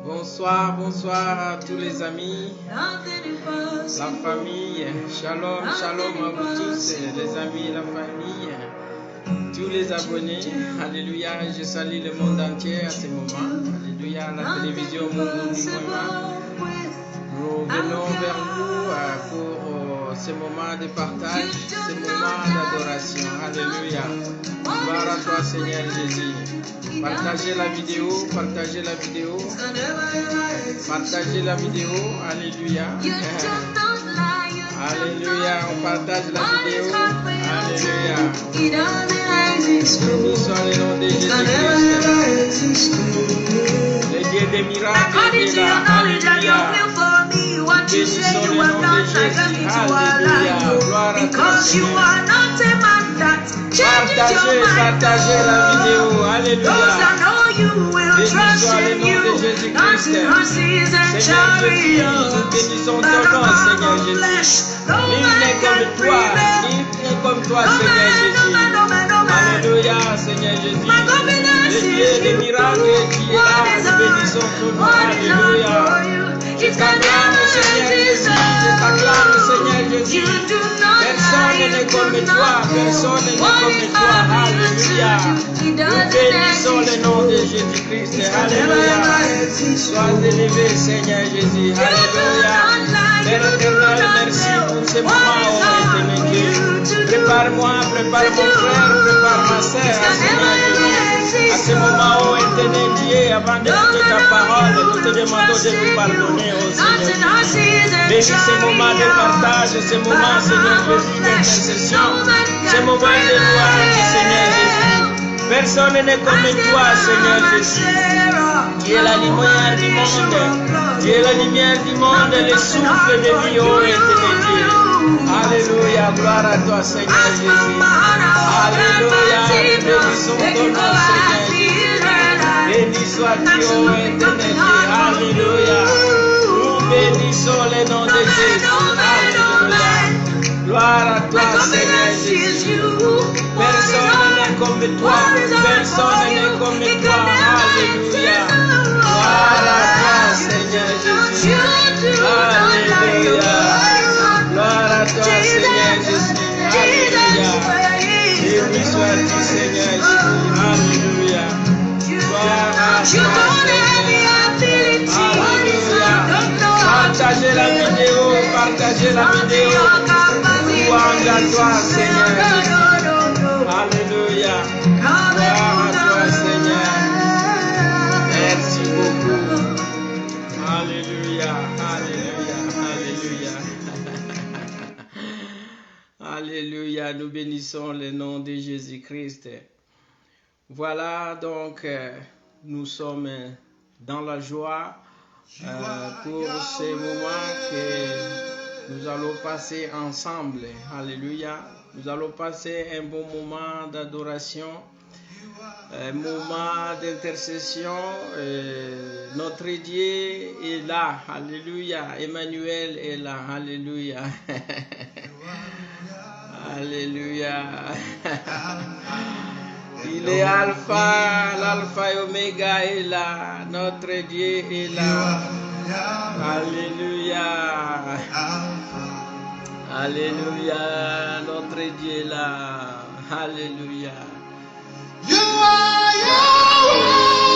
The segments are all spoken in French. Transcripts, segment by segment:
Bonsoir, bonsoir à tous les amis, la famille. Shalom, shalom à vous tous, les amis, la famille, tous les abonnés. Alléluia, je salue le monde entier à ce moment. Alléluia, la télévision Mungu Mwema. Nous venons vers vous pour ce moment de partage, ce moment d'adoration. Alléluia. Gloire à toi, Seigneur Jésus. Partagez la vidéo, partagez la vidéo. Partagez la vidéo. Alléluia. Alléluia. On partage la vidéo. Alléluia. Béni soit le nom de Jésus-Christ. Le Dieu des miracles est là. Alléluia. Béni soit le nom de Jésus. Alléluia. Gloire à toi, Seigneur. Partagez la vidéo. Alléluia. Béni soit le nom de Jésus-Christ. Seigneur Jésus, nous bénissons ton nom, Seigneur Jésus. Nul n'est comme toi, Seigneur Jésus. Alléluia, Seigneur Jésus. Le Dieu des miracles qui est là, nous bénissons ton nom. Alléluia. Je t'acclame, Seigneur Jésus. Je t'acclame, Seigneur Jésus. Personne n'est comme toi. Personne n'est comme toi. Alléluia. Nous bénissons le nom de Jésus-Christ. Alléluia. Sois élevé, Seigneur Jésus. Alléluia. Père éternel, merci pour ce moment, oh éternel Dieu. Prépare-moi, prépare mon frère, prépare ma sœur, Seigneur Jésus. À ce moment, oh éternel Dieu, avant d'écouter ta parole, nous te demandons de nous pardonner, oh Seigneur Jésus. Bénis ce moment de partage, ce moment, Seigneur Jésus, d'intercession, ce moment de louange, Seigneur Jésus. Personne n'est comme toi, Seigneur Jésus. Tu es la lumière du monde. Tu es la lumière du monde, le souffle de vie, oh éternel Dieu. Alléluia, gloire à toi, Seigneur Jésus. Alléluia, bénissons ton nom, Seigneur Jésus. Béni sois-tu, oh éternel Dieu. Alléluia. Nous bénissons le nom de Jésus. Alléluia. Gloire à toi, Seigneur Jésus. Personne n'est comme toi. Personne n'est comme toi. Alléluia. Gloire à toi, Seigneur Jésus. Alléluia. Gloire à toi, Seigneur Jésus. Alléluia. Béni sois-tu, Seigneur Jésus. Alléluia. Gloire à toi, Seigneur. Alléluia. Partagez la vidéo. Partagez la vidéo. Louange à toi, Seigneur Jésus. Alléluia. Gloire à toi, Seigneur. Merci beaucoup. Alléluia. Alléluia. Alléluia. Alléluia. Nous bénissons le nom de Jésus-Christ. Voilà, donc, nous sommes dans la joie pour ces moments que nous allons passer ensemble. Alléluia. Nous allons passer un bon moment d'adoration, un moment d'intercession. Notre Dieu est là. Alléluia. Emmanuel est là. Alléluia. Alléluia. Il est Alpha, l'Alpha et Oméga est là. Notre Dieu est là. Alléluia. Alléluia. Notre Dieu est là. Alléluia. You are Yahweh.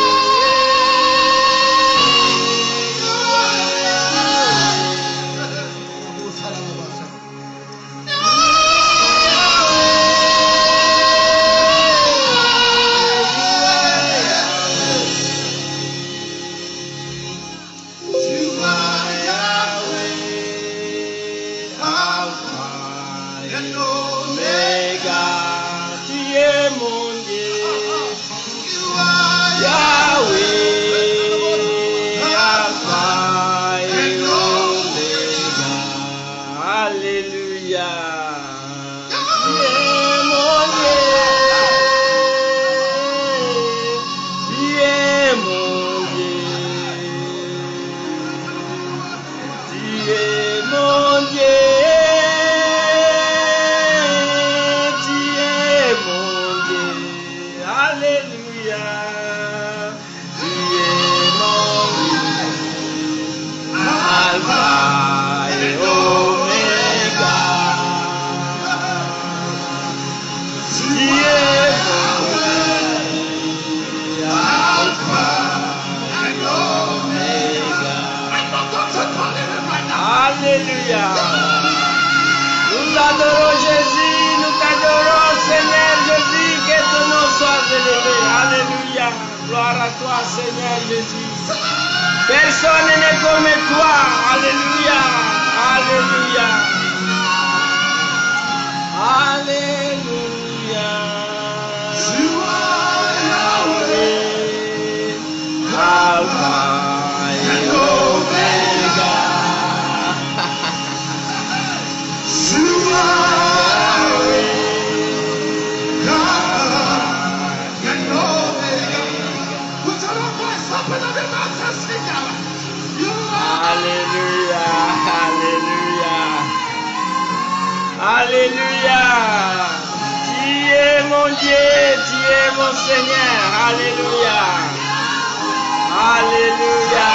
Alléluia. Nous adorons Jésus, nous t'adorons Seigneur Jésus, que ton nom soit élevé. Alléluia. Gloire à toi Seigneur Jésus. Personne n'est comme toi. Alléluia. Alléluia. Alléluia. Alpha et Omega. You are God and Omega. Put your voice up in the mouth and sing out. Alléluia, Alléluia, Alléluia. Tu es mon Dieu, tu es mon Seigneur. Alléluia. Alléluia.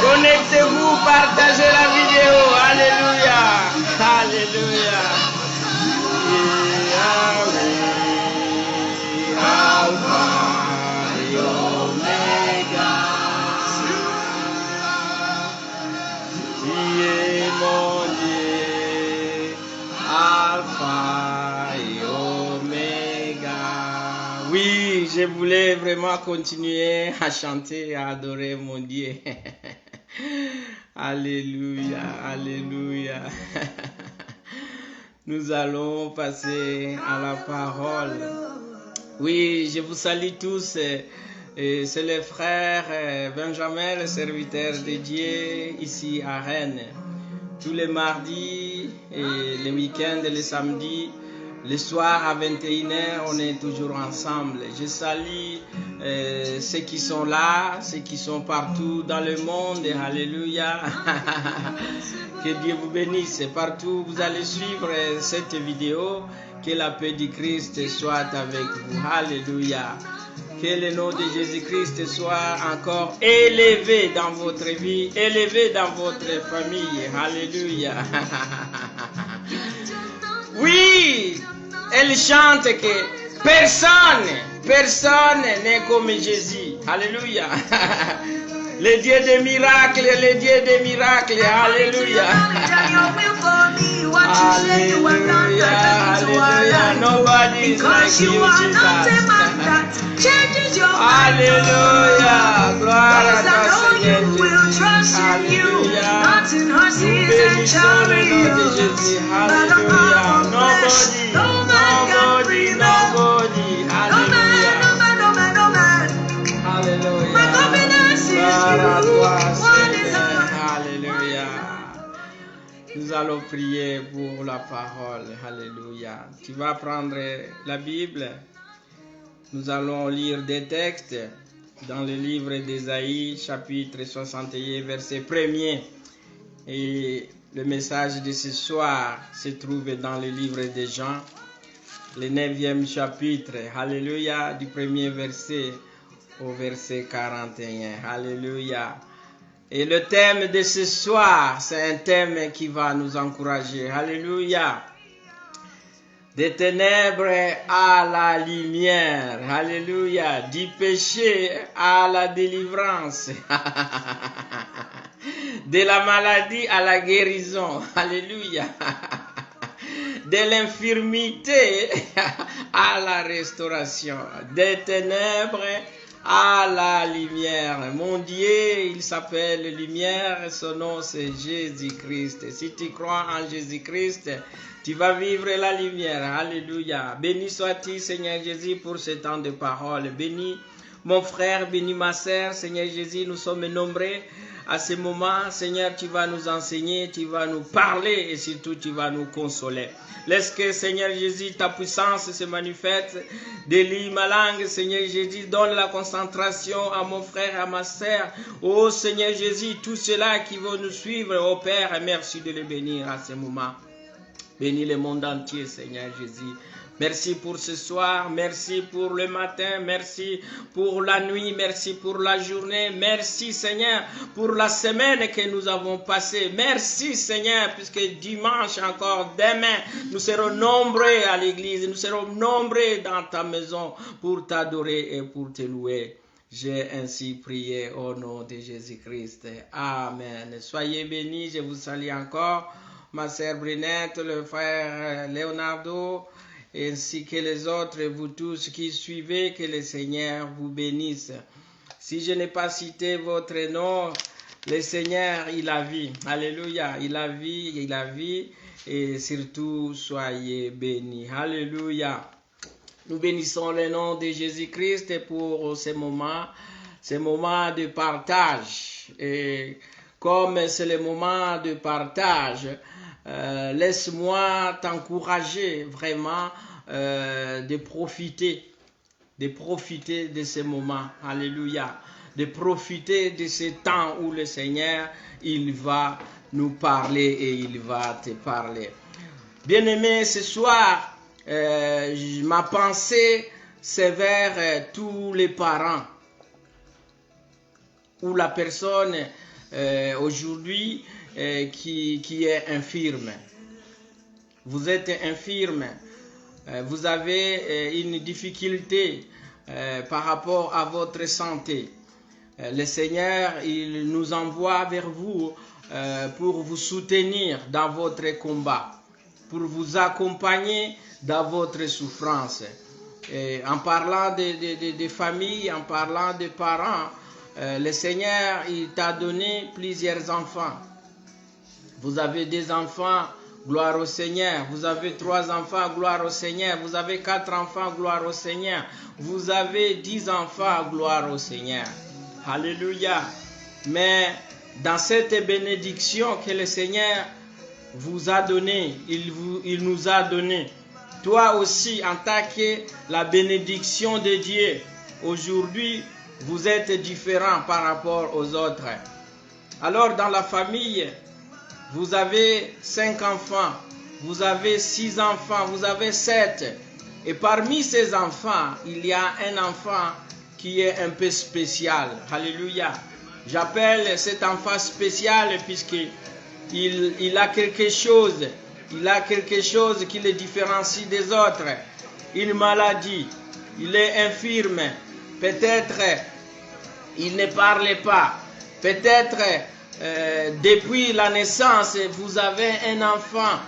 Connectez-vous, partagez la vidéo. Alléluia. Alléluia. Alpha et Omega. Tu es mon Dieu. Alpha et Omega. Oui, je voulais vraiment continuer à chanter, à adorer mon Dieu. Alléluia, alléluia. Nous allons passer à la parole. Oui, je vous salue tous. C'est le frère Benjamin, le serviteur de Dieu, ici à Rennes. Tous les mardis et les week-ends et les samedis, le soir à 21h, on est toujours ensemble. Je salue ceux qui sont là, ceux qui sont partout dans le monde. Alléluia. Que Dieu vous bénisse. Partout vous allez suivre cette vidéo. Que la paix du Christ soit avec vous. Alléluia. Que le nom de Jésus-Christ soit encore élevé dans votre vie, élevé dans votre famille. Alléluia. Oui, elle chante que personne n'est comme Jésus. Alléluia. Le Dieu des miracles, le Dieu des miracles. Alléluia. Alléluia, alléluia. Nobody is like you, Jesus. Alléluia. Gloire à toi, Seigneur Jésus. Alléluia. Nous bénissons le nom de Jésus. Alléluia. Nobody. Alléluia. Alléluia. Gloire à toi, Seigneur. Alléluia. Nous allons prier pour la parole. Alléluia. Tu vas prendre la Bible. Nous allons lire des textes dans le livre d'Ésaïe, chapitre 61, verset 1er. Et le message de ce soir se trouve dans le livre de Jean, le 9e chapitre. Alléluia, du premier verset au verset 41. Alléluia. Et le thème de ce soir, c'est un thème qui va nous encourager. Alléluia. Des ténèbres à la lumière. Alléluia. Du péché à la délivrance. De la maladie à la guérison. Alléluia. De l'infirmité à la restauration. Des ténèbres à la lumière. Mon Dieu, il s'appelle lumière, son nom c'est Jésus-Christ. Si tu crois en Jésus-Christ, tu vas vivre la lumière. Alléluia. Béni sois-tu, Seigneur Jésus, pour ce temps de parole. Béni mon frère, béni ma sœur, Seigneur Jésus, nous sommes nombreux à ce moment. Seigneur, tu vas nous enseigner, tu vas nous parler et surtout tu vas nous consoler. Laisse que, Seigneur Jésus, ta puissance se manifeste. Délie ma langue, Seigneur Jésus. Donne la concentration à mon frère, à ma sœur. Oh, Seigneur Jésus, tous ceux-là qui vont nous suivre, oh Père, merci de les bénir à ce moment. Bénis le monde entier, Seigneur Jésus. Merci pour ce soir, merci pour le matin, merci pour la nuit, merci pour la journée, merci Seigneur pour la semaine que nous avons passée. Merci Seigneur, puisque dimanche encore, demain, nous serons nombreux à l'église, nous serons nombreux dans ta maison pour t'adorer et pour te louer. J'ai ainsi prié au nom de Jésus-Christ. Amen. Soyez bénis, je vous salue encore, ma sœur Brinette, le frère Leonardo, ainsi que les autres, vous tous qui suivez, que le Seigneur vous bénisse. Si je n'ai pas cité votre nom, le Seigneur, il a vu. Alléluia, il a vu, il a vu. Et surtout, soyez bénis. Alléluia. Nous bénissons le nom de Jésus-Christ pour ce moment de partage. Et comme c'est le moment de partage, laisse-moi t'encourager vraiment de profiter de ce moment. Alléluia. De profiter de ce temps où le Seigneur, il va nous parler et il va te parler. Bien-aimé, ce soir, ma pensée, c'est vers tous les parents ou la personne aujourd'hui qui est infirme. Vous êtes infirme, vous avez une difficulté par rapport à votre santé. Le Seigneur, il nous envoie vers vous pour vous soutenir dans votre combat, pour vous accompagner dans votre souffrance. Et en parlant de famille, en parlant de parents, le Seigneur, il t'a donné plusieurs enfants. Vous avez des enfants, gloire au Seigneur. Vous avez 3 enfants, gloire au Seigneur. Vous avez 4 enfants, gloire au Seigneur. Vous avez 10 enfants, gloire au Seigneur. Alléluia. Mais dans cette bénédiction que le Seigneur vous a donnée, il nous a donné, toi aussi, en tant que la bénédiction de Dieu, aujourd'hui, vous êtes différent par rapport aux autres. Alors, dans la famille, vous avez 5 enfants, vous avez 6 enfants, vous avez 7. Et parmi ces enfants, il y a un enfant qui est un peu spécial. Alléluia. J'appelle cet enfant spécial puisqu'il a quelque chose. Il a quelque chose qui le différencie des autres. Une maladie. Il est infirme. Peut-être il ne parle pas. Peut-être depuis la naissance, vous avez un enfant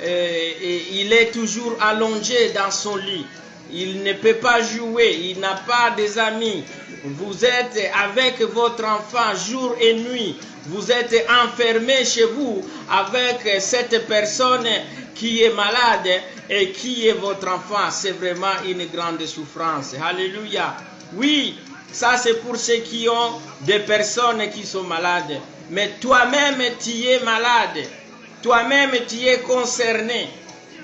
et il est toujours allongé dans son lit. Il ne peut pas jouer, il n'a pas des amis. Vous êtes avec votre enfant jour et nuit. Vous êtes enfermé chez vous avec cette personne qui est malade et qui est votre enfant. C'est vraiment une grande souffrance. Alléluia. Oui, ça c'est pour ceux qui ont des personnes qui sont malades. Mais toi-même, tu es malade. Toi-même, tu es concerné.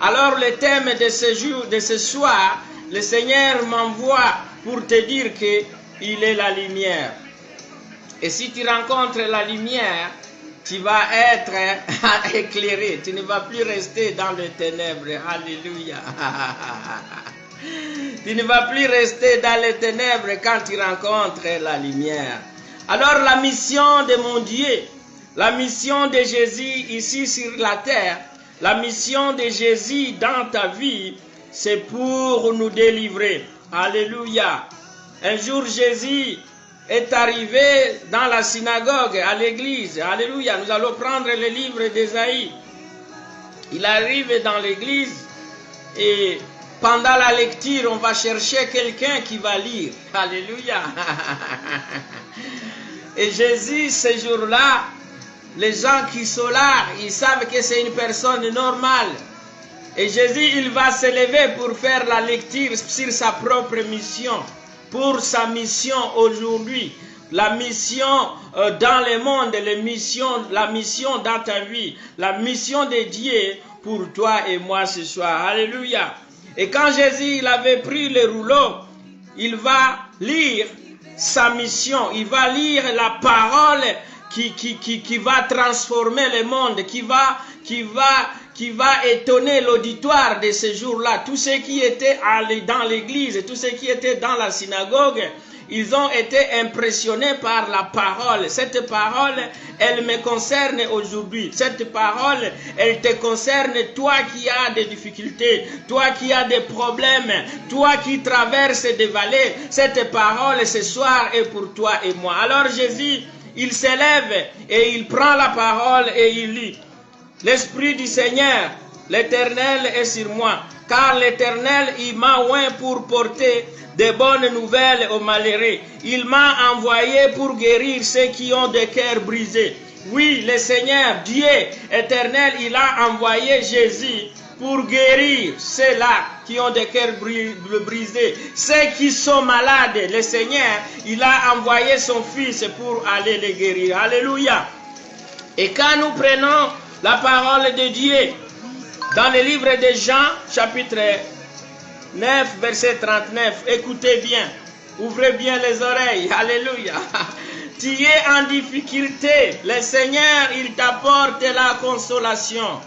Alors le thème de ce jour, de ce soir, le Seigneur m'envoie pour te dire qu'il est la lumière. Et si tu rencontres la lumière, tu vas être éclairé. Tu ne vas plus rester dans les ténèbres. Alléluia. Tu ne vas plus rester dans les ténèbres quand tu rencontres la lumière. Alors la mission de mon Dieu, la mission de Jésus ici sur la terre, la mission de Jésus dans ta vie, c'est pour nous délivrer. Alléluia. Un jour, Jésus est arrivé dans la synagogue, à l'église. Alléluia. Nous allons prendre le livre d'Ésaïe. Il arrive dans l'église et pendant la lecture, on va chercher quelqu'un qui va lire. Alléluia. Et Jésus, ce jour-là, les gens qui sont là, ils savent que c'est une personne normale. Et Jésus, il va se lever pour faire la lecture sur sa propre mission. Pour sa mission aujourd'hui. La mission dans le monde, la mission dans ta vie. La mission de Dieu pour toi et moi ce soir. Alléluia. Et quand Jésus il avait pris le rouleau, il va lire sa mission. Il va lire la parole qui va transformer le monde, qui va étonner l'auditoire de ce jour-là. Tous ceux qui étaient dans l'église, tous ceux qui étaient dans la synagogue, ils ont été impressionnés par la parole. Cette parole, elle me concerne aujourd'hui. Cette parole, elle te concerne, toi qui as des difficultés, toi qui as des problèmes, toi qui traverses des vallées. Cette parole, ce soir, est pour toi et moi. Alors Jésus, il s'élève et il prend la parole et il lit. L'Esprit du Seigneur, l'Éternel est sur moi, car l'Éternel, il m'a oint pour porter de bonnes nouvelles aux malheureux. Il m'a envoyé pour guérir ceux qui ont des cœurs brisés. Oui, le Seigneur, Dieu éternel, il a envoyé Jésus pour guérir ceux-là qui ont des cœurs brisés, ceux qui sont malades. Le Seigneur, il a envoyé son Fils pour aller les guérir. Alléluia. Et quand nous prenons la parole de Dieu, dans le livre de Jean, chapitre 9, verset 39, écoutez bien, ouvrez bien les oreilles, alléluia. Tu es en difficulté, le Seigneur, il t'apporte la consolation.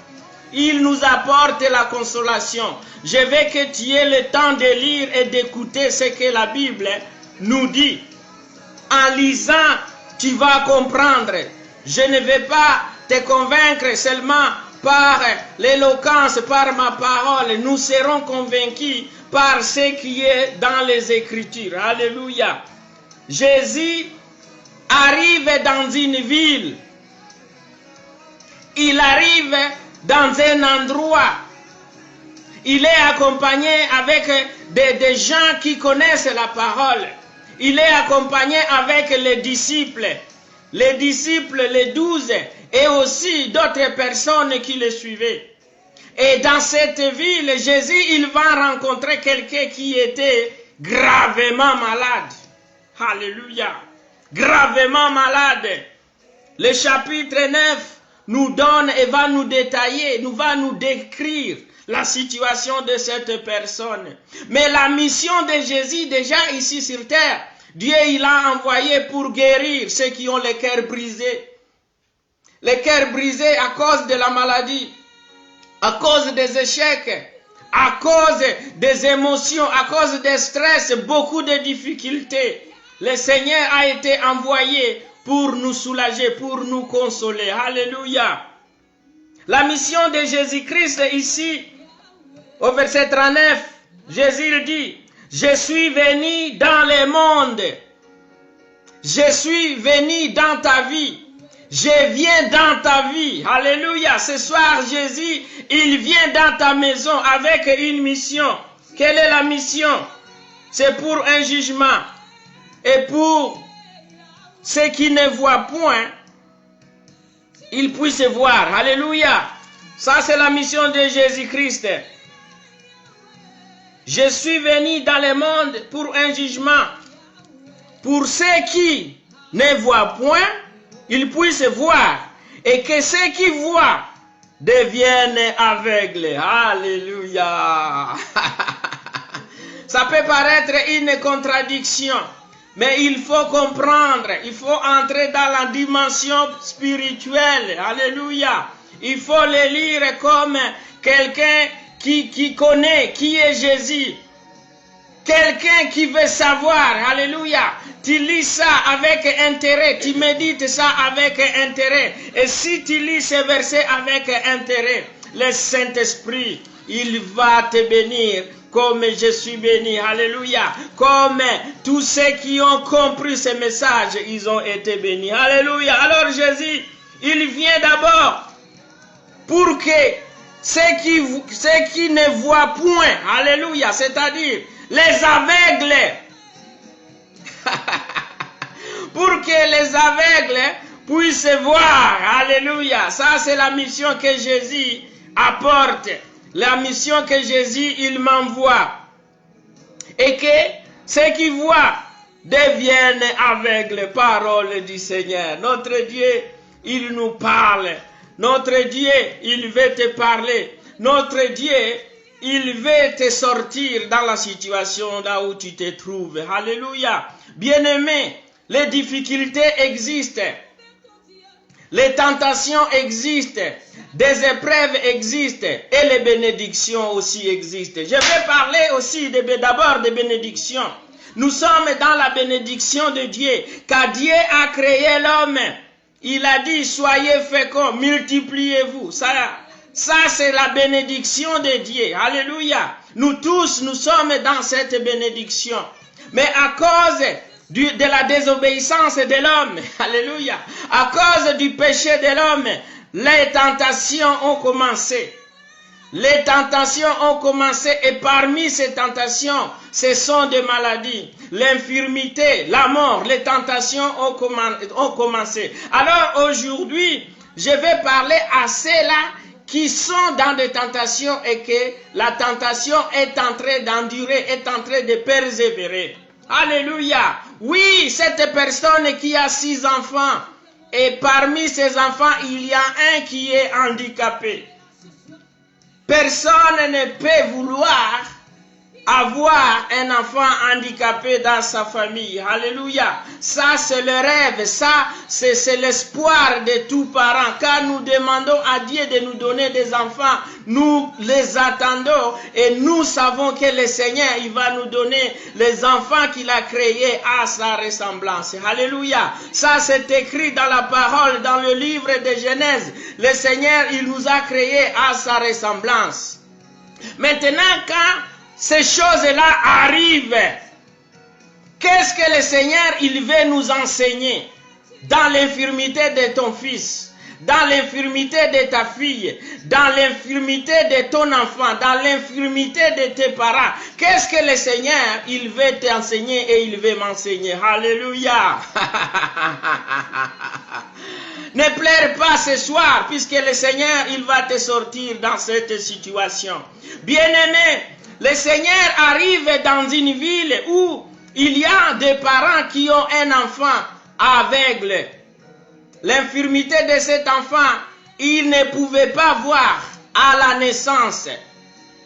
Il nous apporte la consolation. Je veux que tu aies le temps de lire et d'écouter ce que la Bible nous dit. En lisant, tu vas comprendre. Je ne vais pas te convaincre seulement par l'éloquence, par ma parole. Nous serons convaincus par ce qui est dans les Écritures. Alléluia. Jésus arrive dans une ville. Il arrive dans un endroit. Il est accompagné avec des gens qui connaissent la parole. Il est accompagné avec les disciples, les 12, et aussi d'autres personnes qui le suivaient. Et dans cette ville, Jésus, il va rencontrer quelqu'un qui était gravement malade. Alléluia. Gravement malade. Le chapitre 9 nous donne et va nous détailler, va nous décrire la situation de cette personne. Mais la mission de Jésus, déjà ici sur terre, Dieu il a envoyé pour guérir ceux qui ont les cœurs brisés. Les cœurs brisés à cause de la maladie, à cause des échecs, à cause des émotions, à cause des stress, beaucoup de difficultés. Le Seigneur a été envoyé pour nous soulager, pour nous consoler. Alléluia. La mission de Jésus-Christ ici, au verset 39, Jésus dit, je suis venu dans le monde. Je suis venu dans ta vie. Je viens dans ta vie. Alléluia. Ce soir, Jésus, il vient dans ta maison avec une mission. Quelle est la mission? C'est pour un jugement. Et pour ceux qui ne voient point, ils puissent voir. Alléluia. Ça, c'est la mission de Jésus-Christ. Je suis venu dans le monde pour un jugement. Pour ceux qui ne voient point, ils puissent voir. Et que ceux qui voient deviennent aveugles. Alléluia. Ça peut paraître une contradiction. Mais il faut comprendre, il faut entrer dans la dimension spirituelle. Alléluia. Il faut le lire comme quelqu'un qui connaît qui est Jésus. Quelqu'un qui veut savoir. Alléluia. Tu lis ça avec intérêt. Tu médites ça avec intérêt. Et si tu lis ces versets avec intérêt, le Saint-Esprit, il va te bénir. Comme je suis béni, alléluia. Comme tous ceux qui ont compris ce message, ils ont été bénis, alléluia. Alors Jésus, il vient d'abord pour que ceux qui ne voient point, alléluia, c'est-à-dire les aveugles, pour que les aveugles puissent voir, alléluia. Ça c'est la mission que Jésus apporte. La mission que Jésus, il m'envoie. Et que ceux qui voient deviennent aveugles. Parole du Seigneur. Notre Dieu, il nous parle. Notre Dieu, il veut te parler. Notre Dieu, il veut te sortir dans la situation là où tu te trouves. Alléluia. Bien-aimé, les difficultés existent. Les tentations existent, des épreuves existent et les bénédictions aussi existent. Je vais parler aussi d'abord des bénédictions. Nous sommes dans la bénédiction de Dieu, car Dieu a créé l'homme. Il a dit, soyez féconds, multipliez-vous. Ça c'est la bénédiction de Dieu. Alléluia. Nous tous, nous sommes dans cette bénédiction. Mais à cause de la désobéissance de l'homme, alléluia, à cause du péché de l'homme, les tentations ont commencé. Les tentations ont commencé et parmi ces tentations, ce sont des maladies, l'infirmité, la mort, les tentations ont commencé. Alors aujourd'hui, je vais parler à ceux-là qui sont dans des tentations et que la tentation est en train d'endurer, est en train de persévérer. Alléluia. Oui, cette personne qui a 6 enfants et parmi ces enfants, il y a un qui est handicapé. Personne ne peut vouloir avoir un enfant handicapé dans sa famille. Alléluia. Ça, c'est le rêve. Ça, c'est l'espoir de tous parents. Car nous demandons à Dieu de nous donner des enfants. Nous les attendons et nous savons que le Seigneur, il va nous donner les enfants qu'il a créés à sa ressemblance. Alléluia. Ça, c'est écrit dans la parole, dans le livre de Genèse. Le Seigneur, il nous a créés à sa ressemblance. Maintenant, quand ces choses-là arrivent, qu'est-ce que le Seigneur, il veut nous enseigner dans l'infirmité de ton fils, dans l'infirmité de ta fille, dans l'infirmité de ton enfant, dans l'infirmité de tes parents? Qu'est-ce que le Seigneur, il veut t'enseigner et il veut m'enseigner? Alléluia. Ne pleure pas ce soir, puisque le Seigneur, il va te sortir dans cette situation. Bien-aimé, le Seigneur arrive dans une ville où il y a des parents qui ont un enfant aveugle. L'infirmité de cet enfant, il ne pouvait pas voir à la naissance.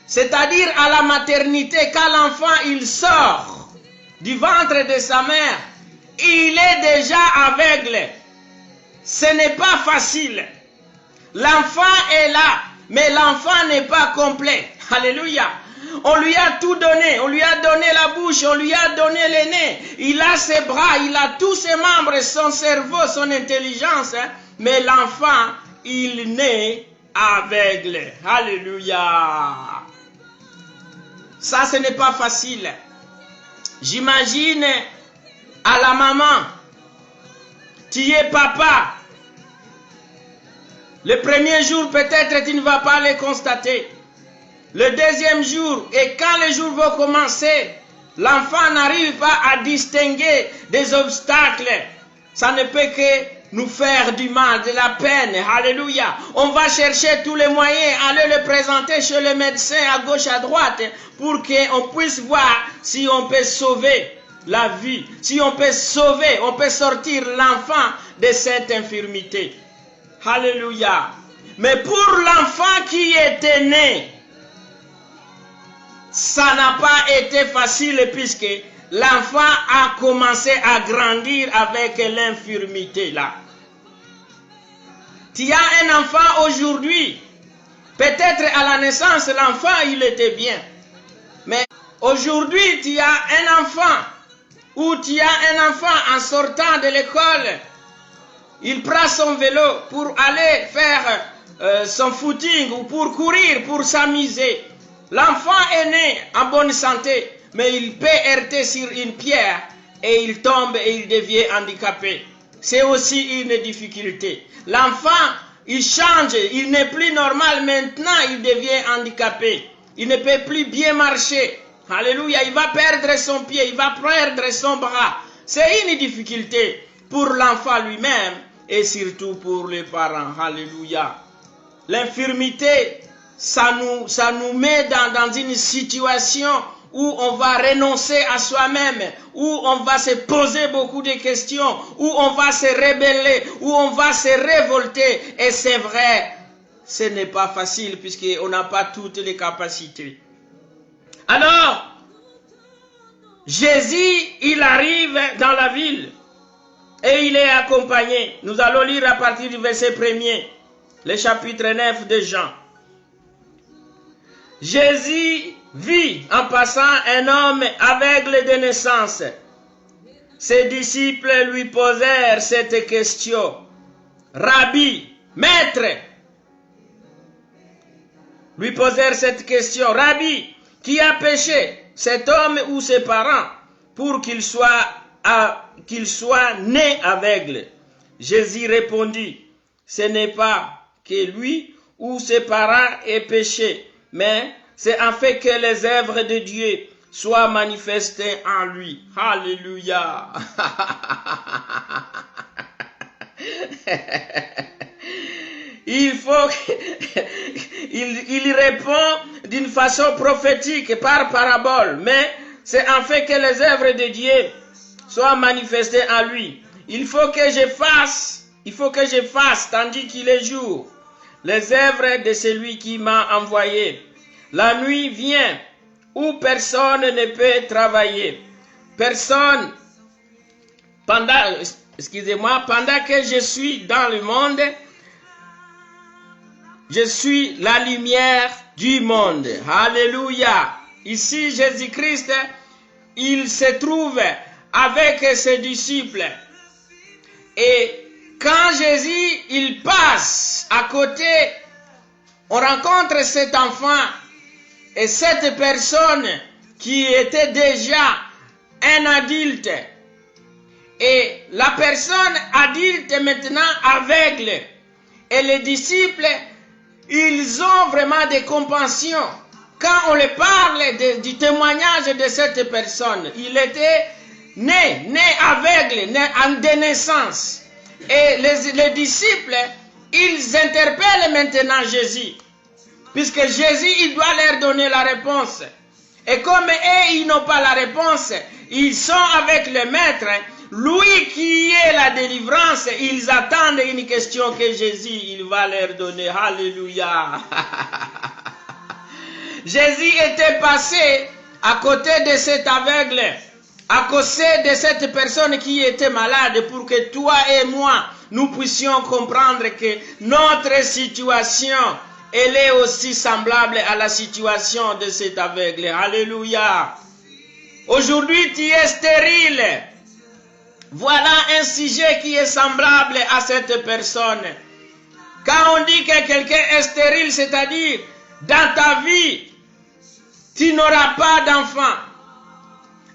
C'est-à-dire à la maternité, quand l'enfant il sort du ventre de sa mère, il est déjà aveugle. Ce n'est pas facile. L'enfant est là, mais l'enfant n'est pas complet. Alléluia. On lui a tout donné, on lui a donné la bouche, on lui a donné le nez, il a ses bras, il a tous ses membres, son cerveau, son intelligence, mais l'enfant, il naît aveugle. Alléluia. Ça, ce n'est pas facile. J'imagine à la maman, tu es papa. Le premier jour, peut-être, tu ne vas pas le constater. Le deuxième jour, et quand le jour va commencer, l'enfant n'arrive pas à distinguer des obstacles. Ça ne peut que nous faire du mal, de la peine. Alléluia. On va chercher tous les moyens, aller le présenter chez le médecin à gauche, à droite, pour qu'on puisse voir si on peut sauver la vie, si on peut sauver, on peut sortir l'enfant de cette infirmité. Alléluia. Mais pour l'enfant qui était né, ça n'a pas été facile puisque l'enfant a commencé à grandir avec l'infirmité là. Tu as un enfant aujourd'hui, peut-être à la naissance l'enfant il était bien. Mais aujourd'hui tu as un enfant ou tu as un enfant en sortant de l'école, il prend son vélo pour aller faire son footing ou pour courir, pour s'amuser. L'enfant est né en bonne santé, mais il peut heurter sur une pierre et il tombe et il devient handicapé. C'est aussi une difficulté. L'enfant, il change, il n'est plus normal, maintenant il devient handicapé. Il ne peut plus bien marcher. Alléluia, il va perdre son pied, il va perdre son bras. C'est une difficulté pour l'enfant lui-même et surtout pour les parents. Alléluia. L'infirmité, ça nous met dans une situation où on va renoncer à soi-même, où on va se poser beaucoup de questions, où on va se rebeller, où on va se révolter. Et c'est vrai, ce n'est pas facile puisqu'on n'a pas toutes les capacités. Alors, Jésus, il arrive dans la ville et il est accompagné. Nous allons lire à partir du verset 1er, le chapitre 9 de Jean. Jésus vit en passant un homme aveugle de naissance. Ses disciples lui posèrent cette question. Rabbi, maître, lui posèrent cette question. Rabbi, qui a péché, cet homme ou ses parents, pour qu'il soit né aveugle? Jésus répondit, ce n'est pas que lui ou ses parents aient péché, mais c'est en fait que les œuvres de Dieu soient manifestées en lui. Alléluia. Il répond d'une façon prophétique par parabole, mais c'est en fait que les œuvres de Dieu soient manifestées en lui. Il faut que je fasse, tandis qu'il est jour, les œuvres de celui qui m'a envoyé. La nuit vient où personne ne peut travailler. Pendant que je suis dans le monde, je suis la lumière du monde. Alléluia. Ici, Jésus-Christ, il se trouve avec ses disciples. Et quand Jésus, il passe à côté, on rencontre cet enfant et cette personne qui était déjà un adulte. Et la personne adulte maintenant aveugle. Et les disciples, ils ont vraiment des compassions. Quand on leur parle du témoignage de cette personne, il était né aveugle, né de naissance. Et les disciples, ils interpellent maintenant Jésus. Puisque Jésus, il doit leur donner la réponse. Et comme eux, ils n'ont pas la réponse, ils sont avec le maître. Lui qui est la délivrance, ils attendent une question que Jésus, il va leur donner. Alléluia. Jésus était passé à côté de cet aveugle, à côté de cette personne qui était malade, pour que toi et moi, nous puissions comprendre que notre situation, elle est aussi semblable à la situation de cet aveugle. Alléluia. Aujourd'hui, tu es stérile. Voilà un sujet qui est semblable à cette personne. Quand on dit que quelqu'un est stérile, c'est-à-dire, dans ta vie, tu n'auras pas d'enfant.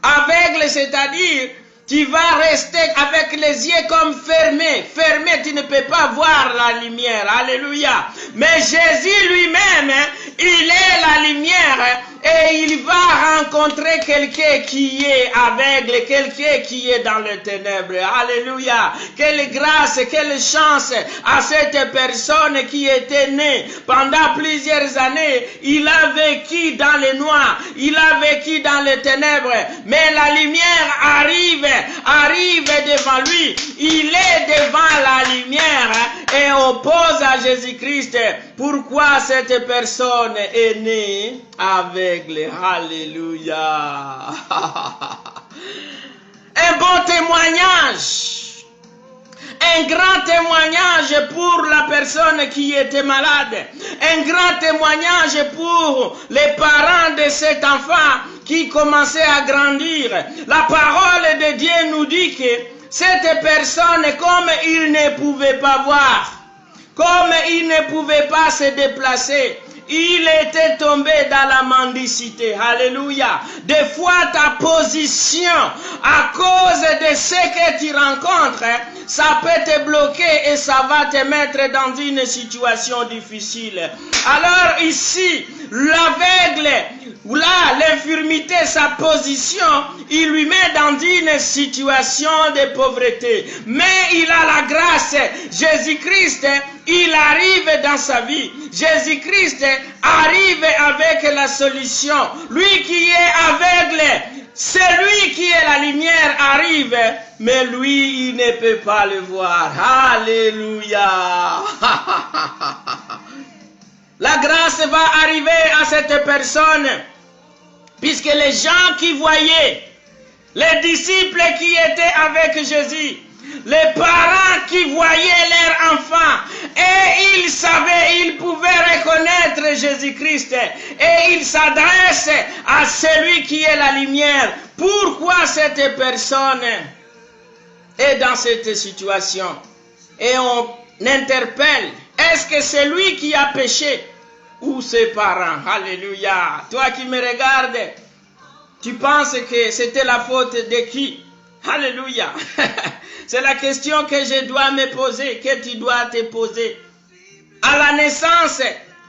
Aveugle, c'est-à-dire, tu vas rester avec les yeux comme fermés. Fermés, tu ne peux pas voir la lumière. Alléluia. Mais Jésus lui-même, il est la lumière et il va rencontrer quelqu'un qui est aveugle, quelqu'un qui est dans les ténèbres. Alléluia. Quelle grâce, quelle chance à cette personne qui était née pendant plusieurs années. Il a vécu dans les noirs, il a vécu dans les ténèbres, mais la lumière arrive devant lui. Il est devant la lumière et on pose à Jésus-Christ pourquoi cette personne est née aveugle. Alléluia. Un bon témoignage. Un grand témoignage pour la personne qui était malade. Un grand témoignage pour les parents de cet enfant qui commençait à grandir. La parole de Dieu nous dit que cette personne, comme il ne pouvait pas voir, comme il ne pouvait pas se déplacer, il était tombé dans la mendicité. Alléluia. Des fois, ta position, à cause de ce que tu rencontres, ça peut te bloquer et ça va te mettre dans une situation difficile. Alors ici, l'aveugle, là, l'infirmité, sa position, il lui met dans une situation de pauvreté. Mais il a la grâce. Jésus-Christ, il arrive dans sa vie. Jésus-Christ arrive avec la solution. Lui qui est aveugle, celui qui est la lumière arrive, mais lui, il ne peut pas le voir. Alléluia. La grâce va arriver à cette personne, puisque les gens qui voyaient, les disciples qui étaient avec Jésus, Les parents qui voyaient leur enfant et ils savaient, ils pouvaient reconnaître Jésus-Christ et ils s'adressent à celui qui est la lumière. Pourquoi cette personne est dans cette situation? Et on interpelle, est-ce que c'est lui qui a péché ou ses parents? Alléluia. Toi qui me regardes, tu penses que c'était la faute de qui? Alléluia. C'est la question que je dois me poser, que tu dois te poser. À la naissance,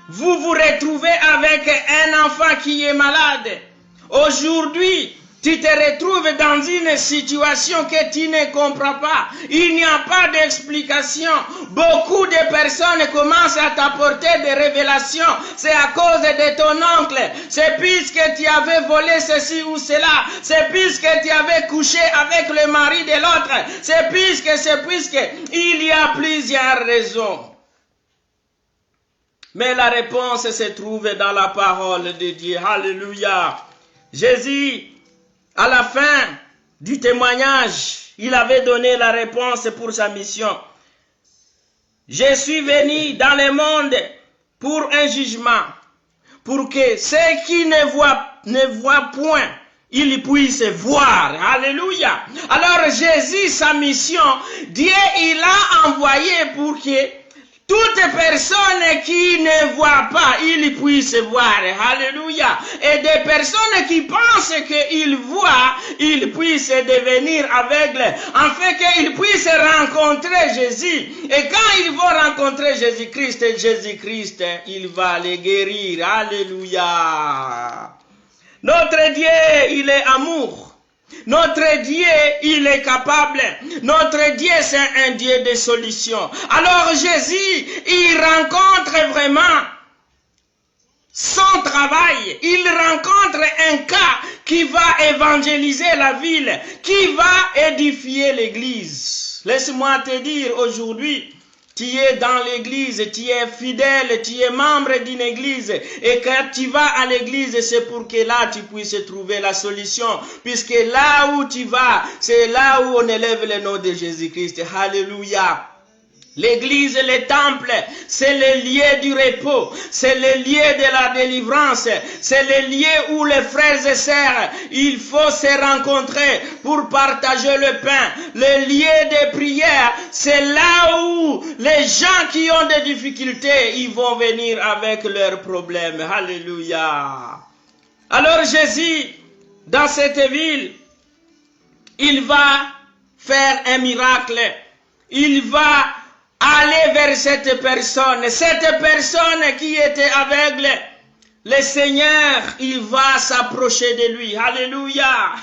vous vous retrouvez avec un enfant qui est malade. Aujourd'hui, tu te retrouves dans une situation que tu ne comprends pas. Il n'y a pas d'explication. Beaucoup de personnes commencent à t'apporter des révélations. C'est à cause de ton oncle. C'est puisque tu avais volé ceci ou cela. C'est puisque tu avais couché avec le mari de l'autre. C'est puisque. Il y a plusieurs raisons. Mais la réponse se trouve dans la parole de Dieu. Alléluia. Jésus, à la fin du témoignage, il avait donné la réponse pour sa mission. Je suis venu dans le monde pour un jugement, pour que ceux qui ne voient point, ils puissent voir. Alléluia. Alors Jésus, sa mission, Dieu, il a envoyé pour que toute personne qui ne voit pas, il puisse voir. Alléluia. Et des personnes qui pensent qu'ils voient, ils puissent devenir aveugles. Afin qu'ils puissent rencontrer Jésus. Et quand ils vont rencontrer Jésus-Christ, il va les guérir. Alléluia. Notre Dieu, il est amour. Notre Dieu, il est capable. Notre Dieu, c'est un Dieu de solutions. Alors Jésus, il rencontre vraiment son travail. Il rencontre un cas qui va évangéliser la ville, qui va édifier l'église. Laisse-moi te dire aujourd'hui, tu es dans l'église, tu es fidèle, tu es membre d'une église. Et quand tu vas à l'église, c'est pour que là, tu puisses trouver la solution. Puisque là où tu vas, c'est là où on élève le nom de Jésus-Christ. Alléluia. L'église, le temple, c'est le lieu du repos, c'est le lieu de la délivrance, c'est le lieu où les frères et sœurs, il faut se rencontrer pour partager le pain. Le lieu de prière, c'est là où les gens qui ont des difficultés, ils vont venir avec leurs problèmes. Alléluia. Alors Jésus, dans cette ville, il va faire un miracle. Il va aller vers cette personne qui était aveugle. Le Seigneur, il va s'approcher de lui. Alléluia.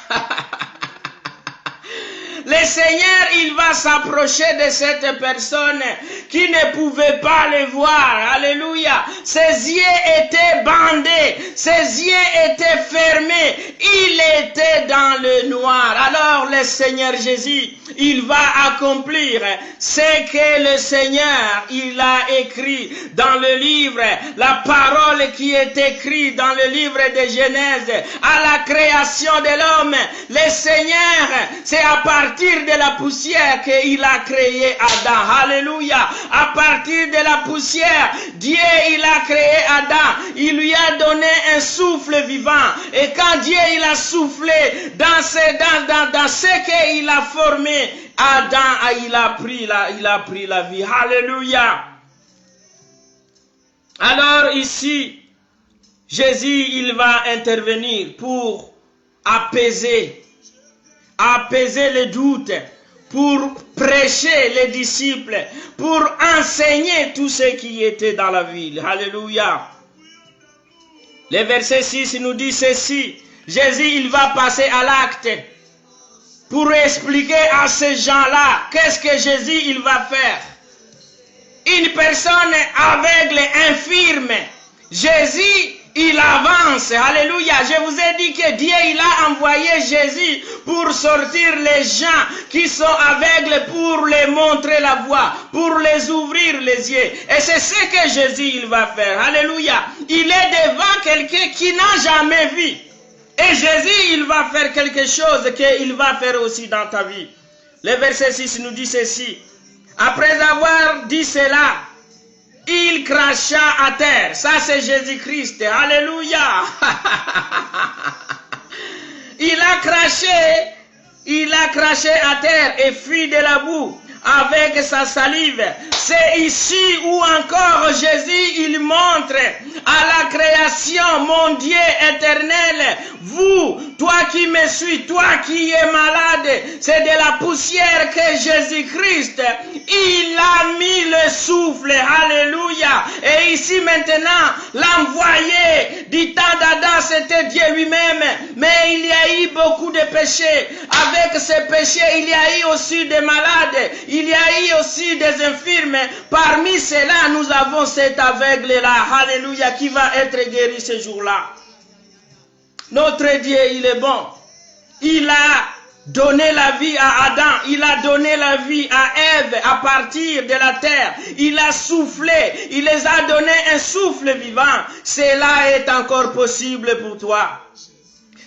Le Seigneur, il va s'approcher de cette personne qui ne pouvait pas le voir. Alléluia. Ses yeux étaient bandés. Ses yeux étaient fermés. Il était dans le noir. Alors le Seigneur Jésus, il va accomplir ce que le Seigneur, il a écrit dans le livre, la parole qui est écrite dans le livre de Genèse, à la création de l'homme. Le Seigneur, c'est à partir de la poussière qu'il a créé Adam. Alléluia. À partir de la poussière, Dieu, il a créé Adam. Il lui a donné un souffle vivant. Et quand Dieu, il a soufflé dans ce qu'il a formé, Adam, il a pris la vie. Alléluia. Alors ici, Jésus, il va intervenir pour apaiser les doutes, pour prêcher les disciples, pour enseigner tous ceux qui étaient dans la ville. Alléluia. Le verset 6 nous dit ceci. Jésus, il va passer à l'acte pour expliquer à ces gens-là qu'est-ce que Jésus, il va faire. Une personne aveugle, infirme, Jésus, il avance. Alléluia. Je vous ai dit que Dieu, il a envoyé Jésus pour sortir les gens qui sont aveugles, pour les montrer la voie, pour les ouvrir les yeux. Et c'est ce que Jésus, il va faire. Alléluia. Il est devant quelqu'un qui n'a jamais vu. Et Jésus, il va faire quelque chose qu'il va faire aussi dans ta vie. Le verset 6 nous dit ceci. Après avoir dit cela, il cracha à terre. Ça, c'est Jésus-Christ. Alléluia. Il a craché à terre et fut de la boue avec sa salive. C'est ici où encore Jésus, il montre à la création, mon Dieu éternel, vous, toi qui me suis, toi qui es malade, c'est de la poussière que Jésus-Christ, il a mis le souffle, alléluia. Et ici maintenant, l'envoyé du temps d'Adam, c'était Dieu lui-même, mais il y a eu beaucoup de péchés. Avec ces péchés, il y a eu aussi des malades, il y a eu aussi des infirmes. Parmi ceux-là, nous avons cet aveugle-là, alléluia, qui va être guéri ce jour-là. Notre Dieu, il est bon. Il a donné la vie à Adam. Il a donné la vie à Ève à partir de la terre. Il a soufflé. Il les a donné un souffle vivant. Cela est encore possible pour toi.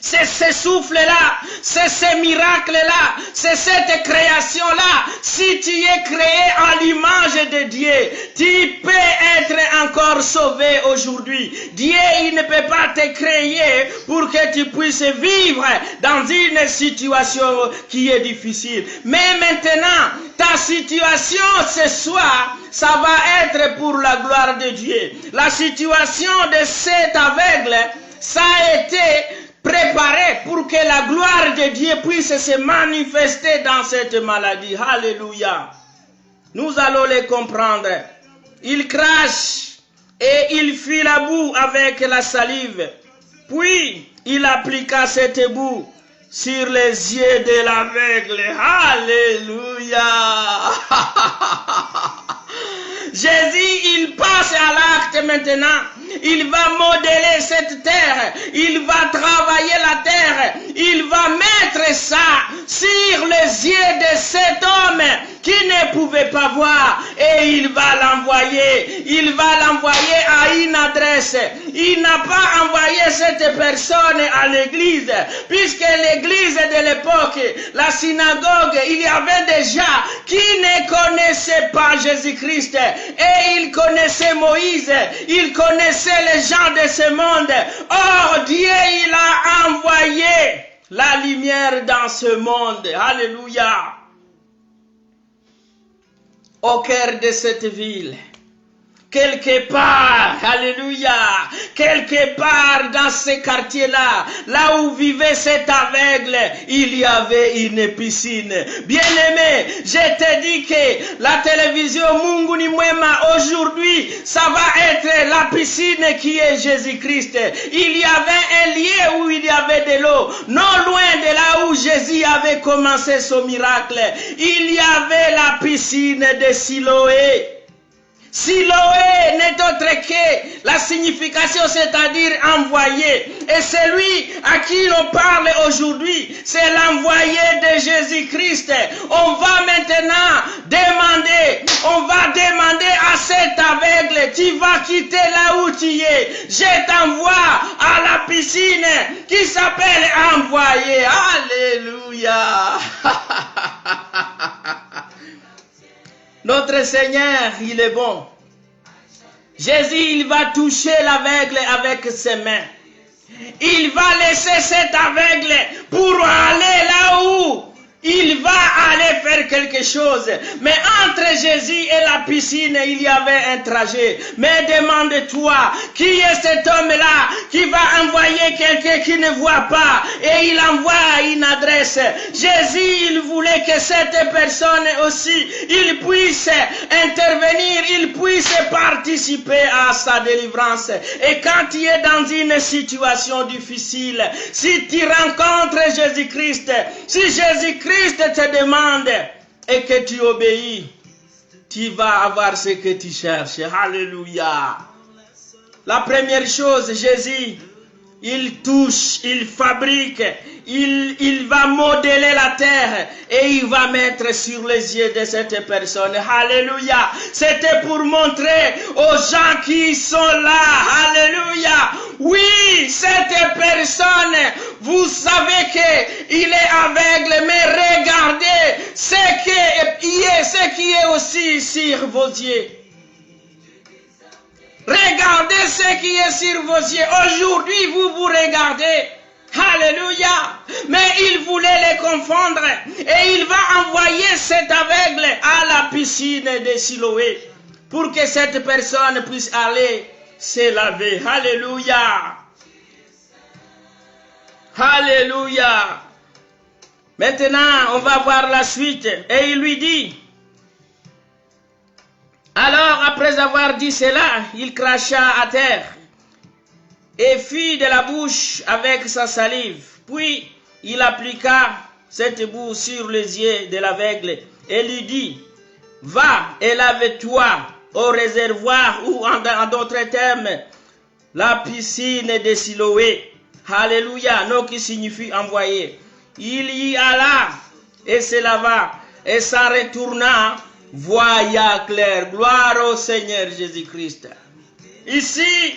C'est ce souffle-là, c'est ce miracle-là, c'est cette création-là. Si tu es créé à l'image de Dieu, tu peux être encore sauvé aujourd'hui. Dieu, il ne peut pas te créer pour que tu puisses vivre dans une situation qui est difficile. Mais maintenant, ta situation ce soir, ça va être pour la gloire de Dieu. La situation de cet aveugle, ça a été préparé pour que la gloire de Dieu puisse se manifester dans cette maladie. Alléluia. Nous allons les comprendre. Il crache et il fit la boue avec la salive. Puis il appliqua cette boue sur les yeux de l'aveugle. Alléluia. Jésus, il passe à l'acte maintenant. Il va modeler cette terre. Il va travailler la terre. Il va mettre ça sur les yeux de cet homme qui ne pouvait pas voir. Et il va l'envoyer. Il va l'envoyer à une adresse. Il n'a pas envoyé cette personne à l'église. Puisque l'église de l'époque, la synagogue, il y avait des gens qui ne connaissaient pas Jésus-Christ. Et ils connaissaient Moïse. Ils connaissaient les gens de ce monde. Or, Dieu, il a envoyé la lumière dans ce monde. Alléluia. Au cœur de cette ville. Quelque part, alléluia, quelque part dans ce quartier-là, là où vivait cet aveugle, il y avait une piscine. Bien-aimé, je te dis que la télévision Mungu ni Mwema aujourd'hui, ça va être la piscine qui est Jésus-Christ. Il y avait un lieu où il y avait de l'eau, non loin de là où Jésus avait commencé son miracle. Il y avait la piscine de Siloé. Siloé n'est autre que la signification, c'est-à-dire envoyé. Et celui à qui l'on parle aujourd'hui, c'est l'envoyé de Jésus-Christ. On va maintenant demander à cet aveugle, tu vas quitter là où tu es. Je t'envoie à la piscine qui s'appelle envoyé. Alléluia. Notre Seigneur, il est bon. Jésus, il va toucher l'aveugle avec ses mains. Il va laisser cet aveugle pour aller là où il va aller faire quelque chose. Mais entre Jésus et la piscine, il y avait un trajet. Mais demande-toi, qui est cet homme-là qui va envoyer quelqu'un qui ne voit pas? Et il envoie une adresse. Jésus, il voulait que cette personne aussi, il puisse intervenir, il puisse participer à sa délivrance. Et quand tu es dans une situation difficile, si tu rencontres Jésus-Christ, si Jésus-Christ te demande et que tu obéis, tu vas avoir ce que tu cherches. Alléluia. La première chose, Jésus il touche, il fabrique, il va modeler la terre et il va mettre sur les yeux de cette personne. Alléluia. C'était pour montrer aux gens qui sont là. Alléluia. Oui, cette personne, vous savez qu'il est aveugle, mais regardez ce qui est aussi sur vos yeux. Regardez ce qui est sur vos yeux. Aujourd'hui, vous regardez. Alléluia. Mais il voulait les confondre. Et il va envoyer cet aveugle à la piscine de Siloé pour que cette personne puisse aller se laver. Alléluia. Alléluia. Maintenant, on va voir la suite. Et il lui dit... Alors, après avoir dit cela, il cracha à terre et fit de la bouche avec sa salive. Puis, il appliqua cette boue sur les yeux de l'aveugle et lui dit, « Va et lave-toi au réservoir ou en d'autres termes, la piscine de Siloé. » Alléluia, non qui signifie envoyer. Il y alla et se lava et s'en retourna. Voya clair, gloire au Seigneur Jésus-Christ. Ici,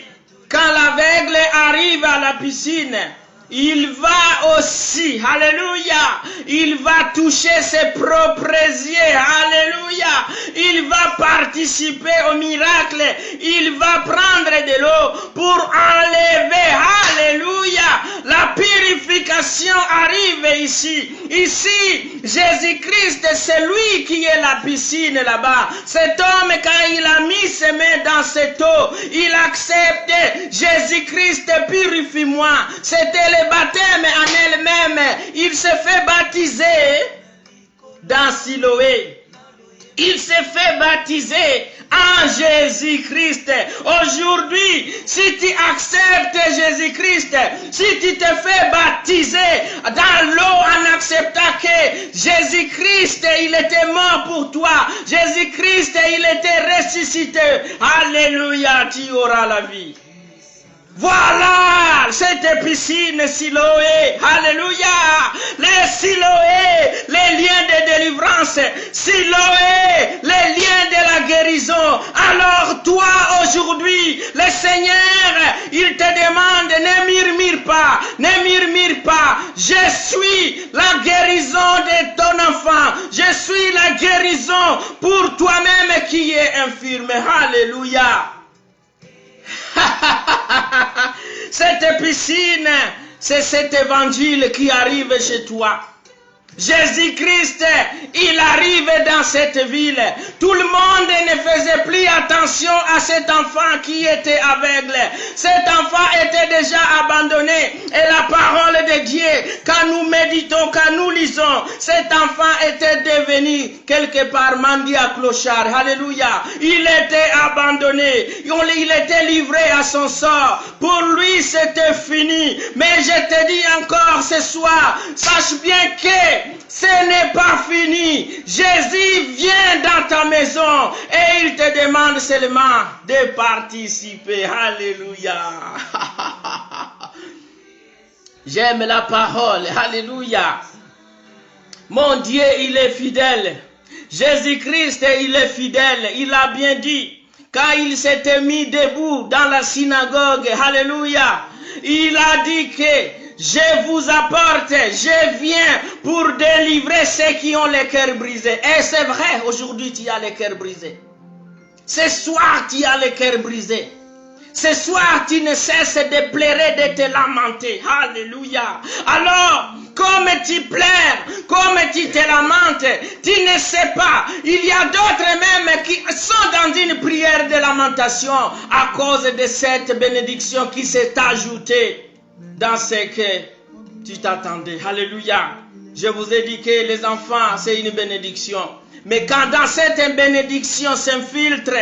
quand l'aveugle arrive à la piscine, il va aussi, alléluia, il va toucher ses propres yeux, alléluia, il va participer au miracle, il va prendre de l'eau pour enlever, alléluia, la purification arrive ici. Ici, Jésus-Christ, c'est lui qui est la piscine là-bas. Cet homme, quand il a mis ses mains dans cette eau, il acceptait, Jésus-Christ, purifie-moi. C'était le baptême en elle-même. Il se fait baptiser dans Siloé. Il s'est fait baptiser en Jésus-Christ. Aujourd'hui, si tu acceptes Jésus-Christ, si tu te fais baptiser dans l'eau en acceptant que Jésus-Christ, il était mort pour toi. Jésus-Christ, il était ressuscité. Alléluia, tu auras la vie. Voilà cette piscine Siloé, alléluia, les Siloé, les liens de délivrance, Siloé, les liens de la guérison. Alors toi aujourd'hui, le Seigneur, il te demande, ne murmure pas, je suis la guérison de ton enfant, je suis la guérison pour toi-même qui es infirme, alléluia. Cette piscine, c'est cet évangile qui arrive chez toi. Jésus-Christ, il arrive dans cette ville. Tout le monde ne faisait plus attention à cet enfant qui était aveugle. Cet enfant était déjà abandonné. Et la parole de Dieu, quand nous méditons, quand nous lisons, cet enfant était devenu quelque part mendiant clochard. Alléluia. Il était abandonné. Il était livré à son sort. Pour lui, c'était fini. Mais je te dis encore ce soir, sache bien que ce n'est pas fini. Jésus vient dans ta maison et il te demande seulement de participer. Alléluia. J'aime la parole. Alléluia. Mon Dieu, il est fidèle. Jésus-Christ, il est fidèle. Il a bien dit, quand il s'était mis debout dans la synagogue, alléluia, il a dit que je vous apporte, je viens pour délivrer ceux qui ont les cœurs brisés. Et c'est vrai, aujourd'hui tu as les cœurs brisés. Ce soir tu as les cœurs brisés. Ce soir tu ne cesses de pleurer, de te lamenter. Alléluia. Alors, comme tu pleures, comme tu te lamentes, tu ne sais pas. Il y a d'autres même qui sont dans une prière de lamentation à cause de cette bénédiction qui s'est ajoutée dans ce que tu t'attendais. Alléluia. Je vous ai dit que les enfants, c'est une bénédiction. Mais quand dans cette bénédiction s'infiltre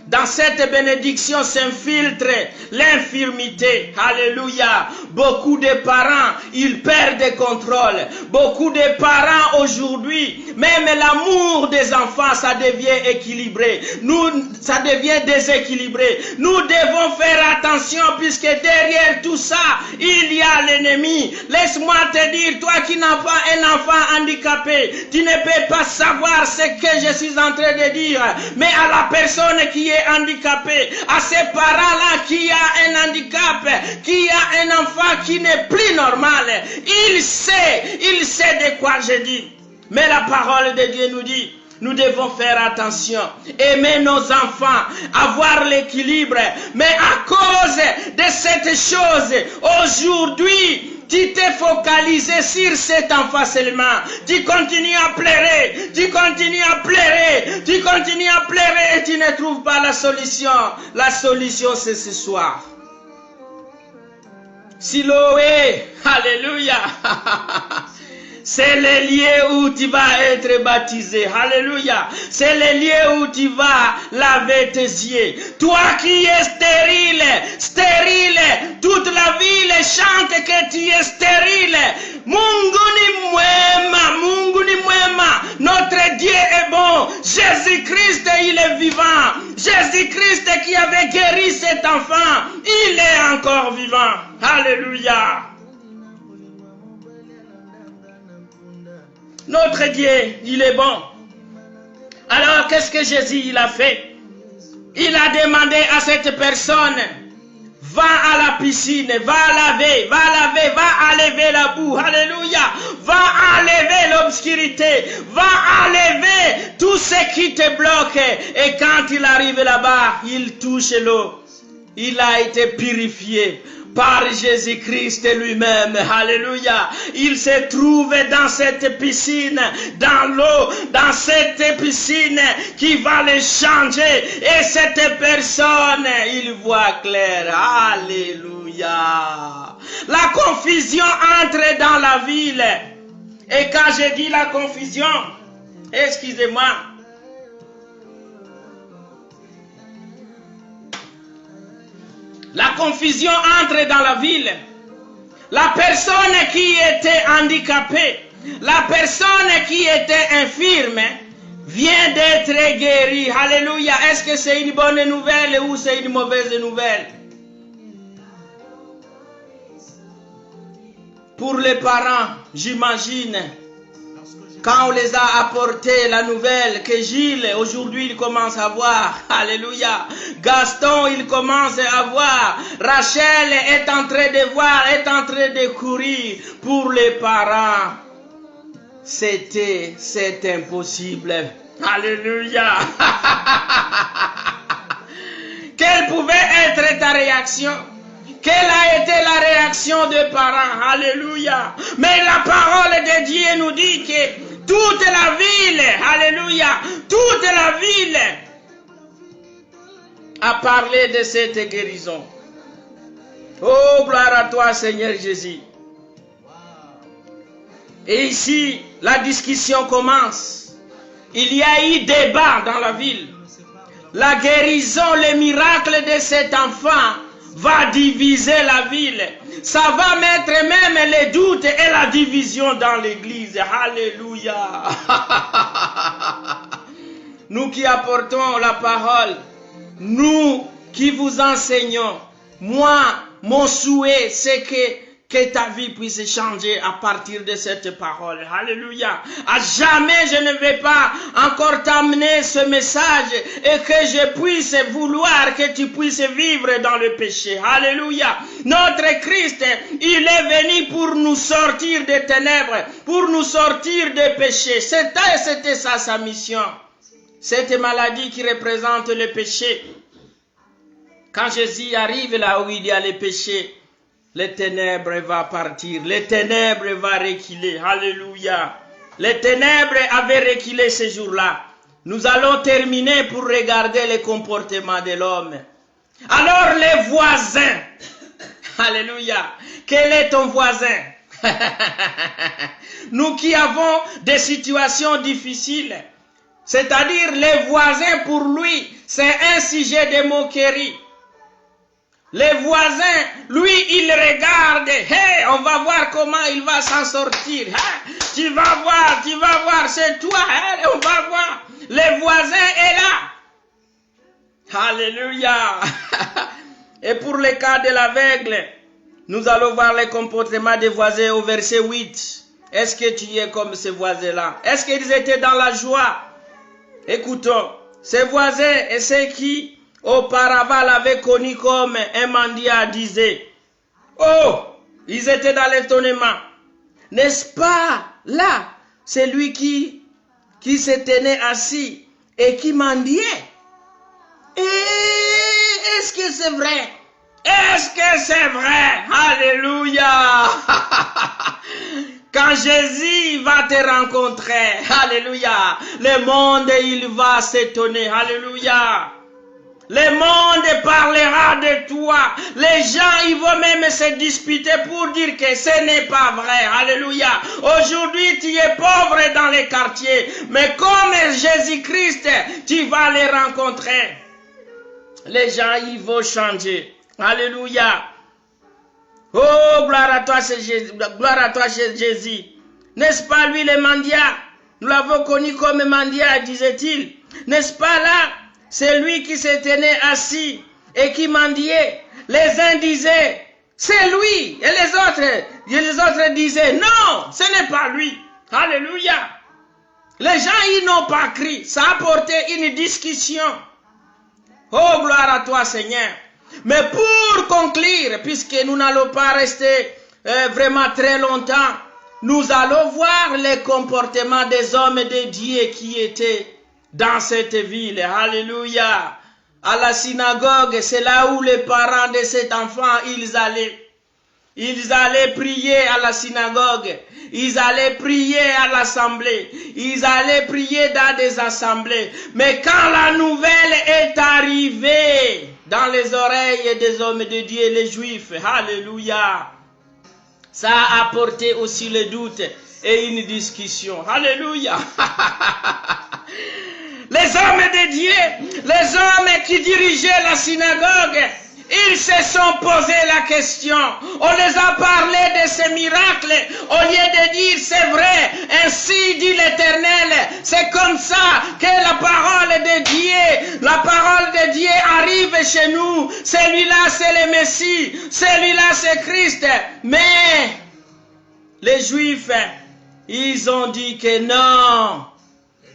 Dans cette bénédiction s'infiltre l'infirmité. Alléluia. Beaucoup de parents, ils perdent le contrôle. Beaucoup de parents aujourd'hui, même l'amour des enfants, ça devient équilibré. Ça devient déséquilibré. Nous devons faire attention puisque derrière tout ça, il y a l'ennemi. Laisse-moi te dire, toi qui n'as pas un enfant handicapé, tu ne peux pas savoir ce que je suis en train de dire. Mais à la personne qui est handicapée, à ces parents-là qui a un handicap, qui a un enfant qui n'est plus normal, il sait de quoi je dis. Mais la parole de Dieu nous dit, nous devons faire attention, aimer nos enfants, avoir l'équilibre. Mais à cause de cette chose, aujourd'hui, tu t'es focalisé sur cet enfant seulement. Tu continues à pleurer, tu continues à pleurer, tu continues à pleurer et tu ne trouves pas la solution. La solution, c'est ce soir. Siloé, alléluia. C'est le lieu où tu vas être baptisé. Alléluia. C'est le lieu où tu vas laver tes yeux. Toi qui es stérile, toute la ville chante que tu es stérile. Mungu ni mwema. Notre Dieu est bon. Jésus-Christ, il est vivant. Jésus-Christ qui avait guéri cet enfant, il est encore vivant. Alléluia. Notre Dieu, il est bon. Alors, qu'est-ce que Jésus il a fait? Il a demandé à cette personne, va à la piscine, va enlever la boue, alléluia, va enlever l'obscurité, va enlever tout ce qui te bloque. Et quand il arrive là-bas, il touche l'eau. Il a été purifié par Jésus-Christ lui-même. Alléluia. Il se trouve dans cette piscine, dans l'eau, dans cette piscine qui va le changer. Et cette personne, il voit clair. Alléluia. La confusion entre dans la ville. Et quand je dis la confusion, excusez-moi, la confusion entre dans la ville. La personne qui était handicapée, la personne qui était infirme, vient d'être guérie. Alléluia. Est-ce que c'est une bonne nouvelle ou c'est une mauvaise nouvelle? Pour les parents, j'imagine, quand on les a apporté la nouvelle que Gilles, aujourd'hui, il commence à voir. Alléluia. Gaston, il commence à voir. Rachel est en train de voir, est en train de courir. Pour les parents, c'est impossible. Alléluia. Quelle pouvait être ta réaction? Quelle a été la réaction des parents? Alléluia. Mais la parole de Dieu nous dit que toute la ville, alléluia, toute la ville a parlé de cette guérison. Oh, gloire à toi, Seigneur Jésus. Et ici, la discussion commence. Il y a eu débat dans la ville. La guérison, le miracle de cet enfant va diviser la ville. Ça va mettre même les doutes et la division dans l'église. Alléluia. Nous qui apportons la parole, nous qui vous enseignons, moi, mon souhait, c'est que ta vie puisse changer à partir de cette parole. Alléluia. À jamais je ne vais pas encore t'amener ce message et que je puisse vouloir que tu puisses vivre dans le péché. Alléluia. Notre Christ, il est venu pour nous sortir des ténèbres, pour nous sortir des péchés. C'était ça sa mission. Cette maladie qui représente le péché. Quand Jésus arrive là où il y a le péché, les ténèbres vont partir, les ténèbres vont reculer. Alléluia. Les ténèbres avaient reculé ce jour-là. Nous allons terminer pour regarder le comportement de l'homme. Alors les voisins. Alléluia. Quel est ton voisin? Nous qui avons des situations difficiles. C'est-à-dire les voisins pour lui, c'est un sujet de moquerie. Les voisins, lui, il regarde. Hey, on va voir comment il va s'en sortir. Hein? Tu vas voir, c'est toi. Hein? On va voir. Les voisins est là. Alléluia. Et pour le cas de l'aveugle, nous allons voir le comportement des voisins au verset 8. Est-ce que tu es comme ces voisins-là? Est-ce qu'ils étaient dans la joie? Écoutons, ces voisins et ceux qui auparavant l'avaient connu comme un mendiant disaient, oh, ils étaient dans l'étonnement. N'est-ce pas là, c'est lui qui se tenait assis et qui mendiait? Et est-ce que c'est vrai? Est-ce que c'est vrai? Alléluia! Quand Jésus va te rencontrer, alléluia, le monde il va s'étonner, alléluia. Le monde parlera de toi. Les gens, ils vont même se disputer pour dire que ce n'est pas vrai. Alléluia. Aujourd'hui, tu es pauvre dans les quartiers. Mais comme Jésus-Christ, tu vas les rencontrer. Les gens, ils vont changer. Alléluia. Oh, gloire à toi, Jésus. N'est-ce pas lui, le mendiant? Nous l'avons connu comme mendiant, disait-il. N'est-ce pas là? C'est lui qui se tenait assis et qui mendiait. Les uns disaient, c'est lui. Et les autres disaient, non, ce n'est pas lui. Alléluia. Les gens, ils n'ont pas crié. Ça a porté une discussion. Oh, gloire à toi, Seigneur. Mais pour conclure, puisque nous n'allons pas rester vraiment très longtemps, nous allons voir le comportement des hommes de Dieu qui étaient dans cette ville. Alléluia. À la synagogue, c'est là où les parents de cet enfant, ils allaient. Ils allaient prier à la synagogue. Ils allaient prier à l'assemblée. Ils allaient prier dans des assemblées. Mais quand la nouvelle est arrivée dans les oreilles des hommes de Dieu, les Juifs, alléluia, ça a apporté aussi le doute et une discussion. Alléluia. Les hommes de Dieu, les hommes qui dirigeaient la synagogue, ils se sont posé la question. On les a parlé de ces miracles. Au lieu de dire c'est vrai, ainsi dit l'Éternel. C'est comme ça que la parole de Dieu arrive chez nous. Celui-là c'est le Messie. Celui-là c'est Christ. Mais les Juifs, ils ont dit que non.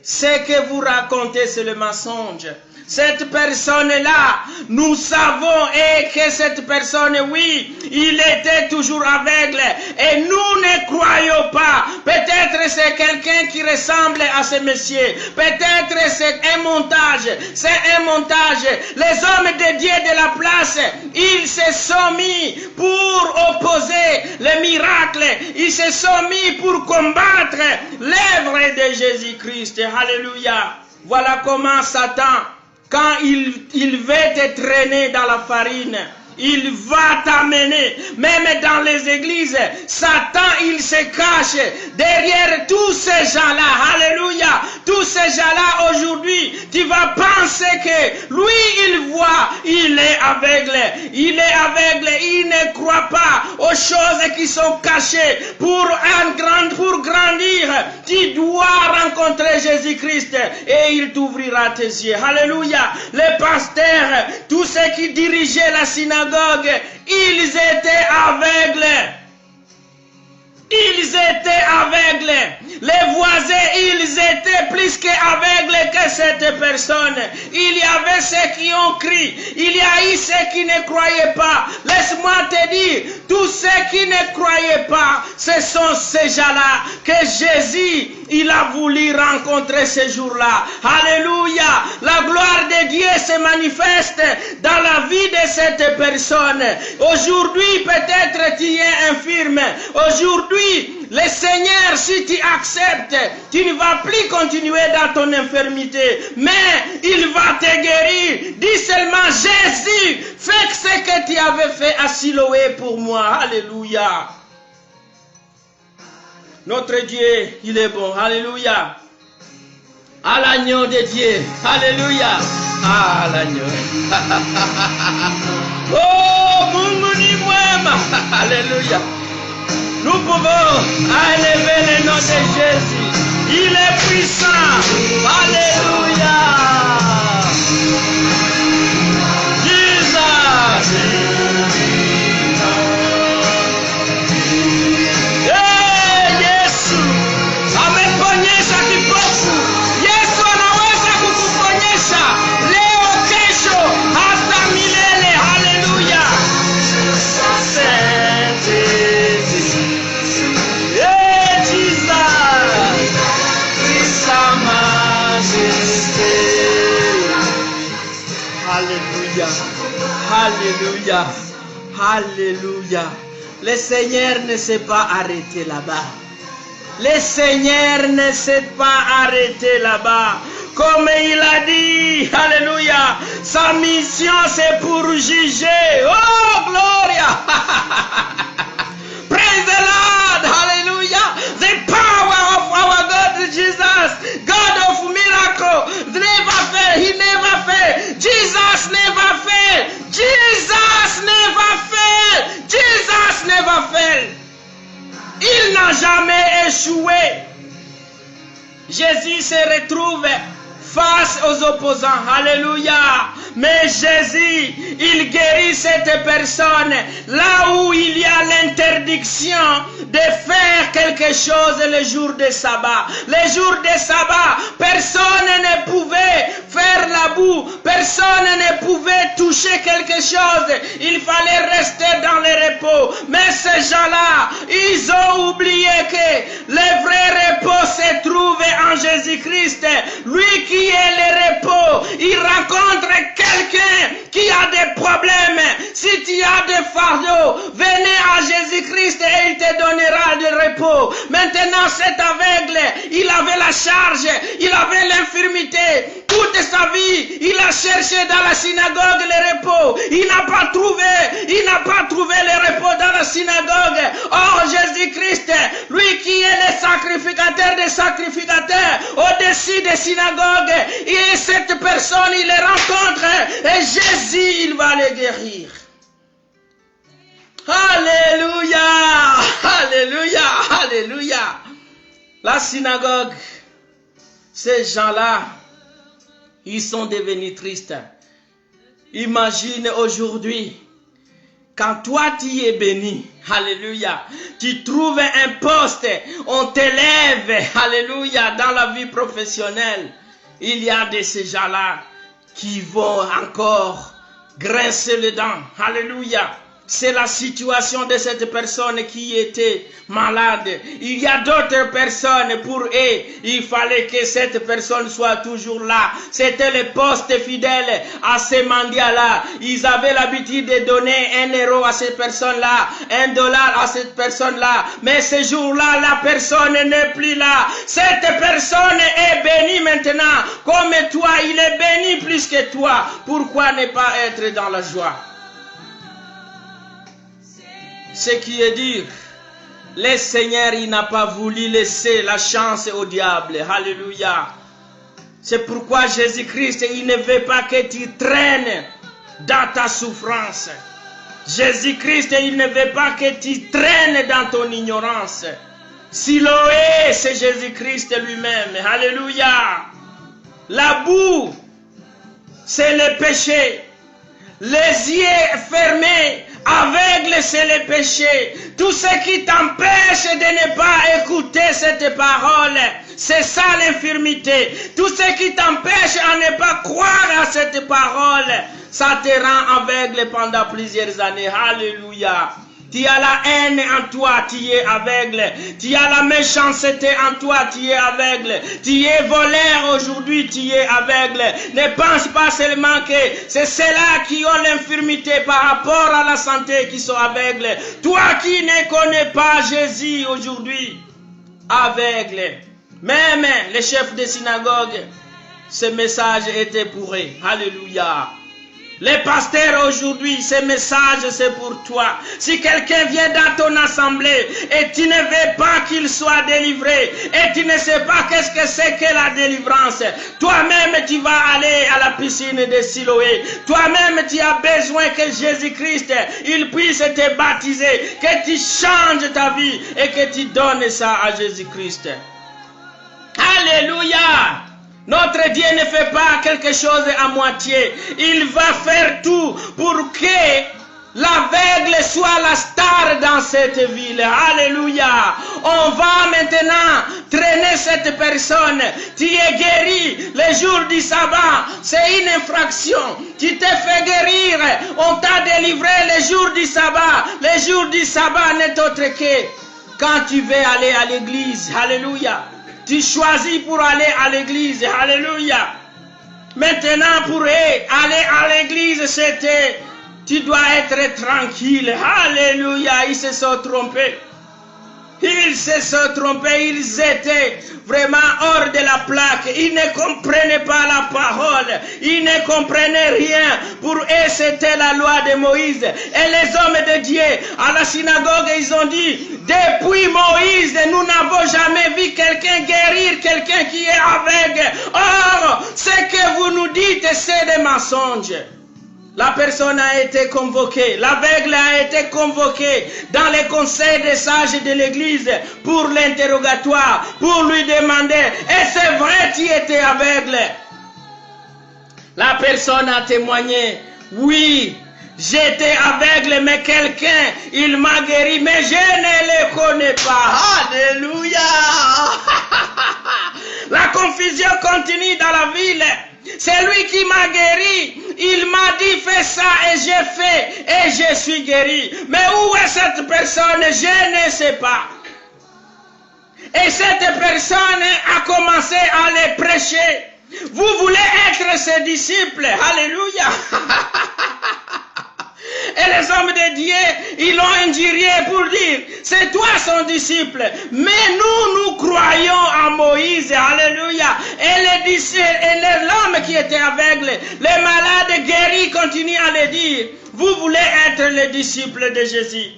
Ce que vous racontez, c'est le mensonge. Cette personne-là, nous savons que cette personne, oui, il était toujours aveugle. Et nous ne croyons pas. Peut-être c'est quelqu'un qui ressemble à ce monsieur. Peut-être c'est un montage. C'est un montage. Les hommes de Dieu de la place, ils se sont mis pour opposer le miracle. Ils se sont mis pour combattre l'œuvre de Jésus-Christ. Alléluia. Voilà comment Satan, quand il veut te traîner dans la farine, il va t'amener. Même dans les églises, Satan, il se cache derrière tous ces gens-là. Alléluia. Tous ces gens-là aujourd'hui, tu vas penser que lui, il voit, il est aveugle. Il est aveugle, il ne croit pas aux choses qui sont cachées. Pour grandir, tu dois rencontrer Jésus-Christ et il t'ouvrira tes yeux. Alléluia. Les pasteurs, tous ceux qui dirigeaient la synagogue, ils étaient aveugles. Ils étaient aveugles. Les voisins, ils étaient plus qu'aveugles que cette personne. Il y avait ceux qui ont crié. Il y a eu ceux qui ne croyaient pas. Laisse-moi te dire, tous ceux qui ne croyaient pas, ce sont ces gens-là que Jésus, il a voulu rencontrer ce jour-là. Alléluia. La gloire de Dieu se manifeste dans la vie de cette personne. Aujourd'hui, peut-être tu es infirme. Aujourd'hui, le Seigneur, si tu acceptes, tu ne vas plus continuer dans ton infirmité, mais il va te guérir. Dis seulement, Jésus, fais ce que tu avais fait à Siloé pour moi. Alléluia. Notre Dieu, il est bon. Alléluia. à l'agneau de Dieu. Alléluia. Ah, l'agneau. Oh, Mungu ni mwema. Alléluia. Nous pouvons élever le nom de Jésus. Il est puissant. Alléluia. Jesus. Yesu ameponyesha kipofu. Yesu anaweza kukuponyesha leo, kesho, hata milele. Haleluya. Alléluia. Alléluia. Alléluia. Le Seigneur ne s'est pas arrêté là-bas. Le Seigneur ne s'est pas arrêté là-bas. Comme il a dit, alléluia, sa mission c'est pour juger. Oh, gloria. Praise the Lord. Hallelujah. The power of our God Jesus, God of miracle, never fail. He never fail. Jesus never fail. Jesus never fail. Jesus never fail. Il n'a jamais échoué. Jésus se retrouve face aux opposants. Alléluia. Mais Jésus, il guérit cette personne là où il y a l'interdiction de faire quelque chose le jour de sabbat. Le jour de sabbat, personne ne pouvait faire la boue, personne ne pouvait toucher quelque chose. Il fallait rester dans le repos. Mais ces gens-là, ils ont oublié que le vrai repos se trouve en Jésus-Christ. Lui qui est le repos, il rencontre quelqu'un qui a des problèmes. Si tu as des fardeaux, venez à Jésus-Christ et il te donnera du repos. Maintenant, cet aveugle, il avait la charge, il avait l'infirmité. Toute sa vie, il a cherché dans la synagogue le repos. Il n'a pas trouvé le repos dans la synagogue. Or, Jésus-Christ, lui qui est le sacrificateur des sacrificateurs, au-dessus des synagogues, et cette personne, il les rencontre et Jésus, il va les guérir. Alléluia, alléluia, alléluia. La synagogue, ces gens-là, ils sont devenus tristes. Imagine aujourd'hui, quand toi tu es béni, alléluia, tu trouves un poste, on t'élève, alléluia, dans la vie professionnelle. Il y a de ces gens-là qui vont encore grincer les dents, alléluia. C'est la situation de cette personne qui était malade. Il y a d'autres personnes, pour eux, il fallait que cette personne soit toujours là. C'était le poste fidèle à ces mendiants-là. Ils avaient l'habitude de donner 1 euro à cette personne-là, $1 à cette personne-là. Mais ce jour-là, la personne n'est plus là. Cette personne est bénie maintenant. Comme toi, il est béni plus que toi. Pourquoi ne pas être dans la joie? Ce qui est dire, le Seigneur, il n'a pas voulu laisser la chance au diable. Alléluia. C'est pourquoi Jésus-Christ, il ne veut pas que tu traînes dans ta souffrance. Jésus-Christ, il ne veut pas que tu traînes dans ton ignorance. Siloé, c'est Jésus-Christ lui-même. Alléluia. La boue, c'est le péché. Les yeux fermés, aveugle, c'est le péché. Tout ce qui t'empêche de ne pas écouter cette parole, c'est ça l'infirmité. Tout ce qui t'empêche à ne pas croire à cette parole, ça te rend aveugle pendant plusieurs années. Alléluia. Tu as la haine en toi, tu es aveugle. Tu as la méchanceté en toi, tu es aveugle. Tu es voleur aujourd'hui, tu es aveugle. Ne pense pas seulement que c'est ceux-là qui ont l'infirmité par rapport à la santé qui sont aveugles. Toi qui ne connais pas Jésus aujourd'hui, aveugle. Même les chefs de synagogue, ce message était pour eux. Alléluia. Les pasteurs aujourd'hui, ce message c'est pour toi. Si quelqu'un vient dans ton assemblée et tu ne veux pas qu'il soit délivré et tu ne sais pas qu'est-ce que c'est que la délivrance, toi-même tu vas aller à la piscine de Siloé. Toi-même tu as besoin que Jésus-Christ, il puisse te baptiser, que tu changes ta vie et que tu donnes ça à Jésus-Christ. Alléluia! Notre Dieu ne fait pas quelque chose à moitié. Il va faire tout pour que l'aveugle soit la star dans cette ville. Alléluia. On va maintenant traîner cette personne. Tu es guéri le jour du sabbat. C'est une infraction. Tu t'es fait guérir. On t'a délivré le jour du sabbat. Le jour du sabbat n'est autre que quand tu veux aller à l'église. Alléluia. Tu choisis pour aller à l'église. Alléluia. Maintenant, pour aller à l'église, c'était... Tu dois être tranquille. Alléluia. Ils se sont trompés. Ils se sont trompés. Ils étaient vraiment hors de la plaque. Ils ne comprenaient pas la parole. Ils ne comprenaient rien. Pour eux, c'était la loi de Moïse. Et les hommes de Dieu, à la synagogue, ils ont dit, depuis Moïse, nous n'avons jamais vu quelqu'un guérir, quelqu'un qui est aveugle. Or, ce que vous nous dites, c'est des mensonges. La personne a été convoquée, l'aveugle a été convoqué dans le conseil des sages de l'église pour l'interrogatoire, pour lui demander, et c'est vrai tu étais aveugle? La personne a témoigné, oui, j'étais aveugle, mais quelqu'un, il m'a guéri, mais je ne le connais pas. Alléluia. La confusion continue dans la ville. C'est lui qui m'a guéri. Il m'a dit fais ça et j'ai fait et je suis guéri. Mais où est cette personne? Je ne sais pas. Et cette personne a commencé à les prêcher. Vous voulez être ses disciples. Alléluia. Et les hommes de Dieu, ils l'ont injurié pour dire, c'est toi son disciple. Mais nous croyons à Moïse. Alléluia. Et l'homme qui était aveugle, les malades guéris continuent à le dire, vous voulez être les disciples de Jésus.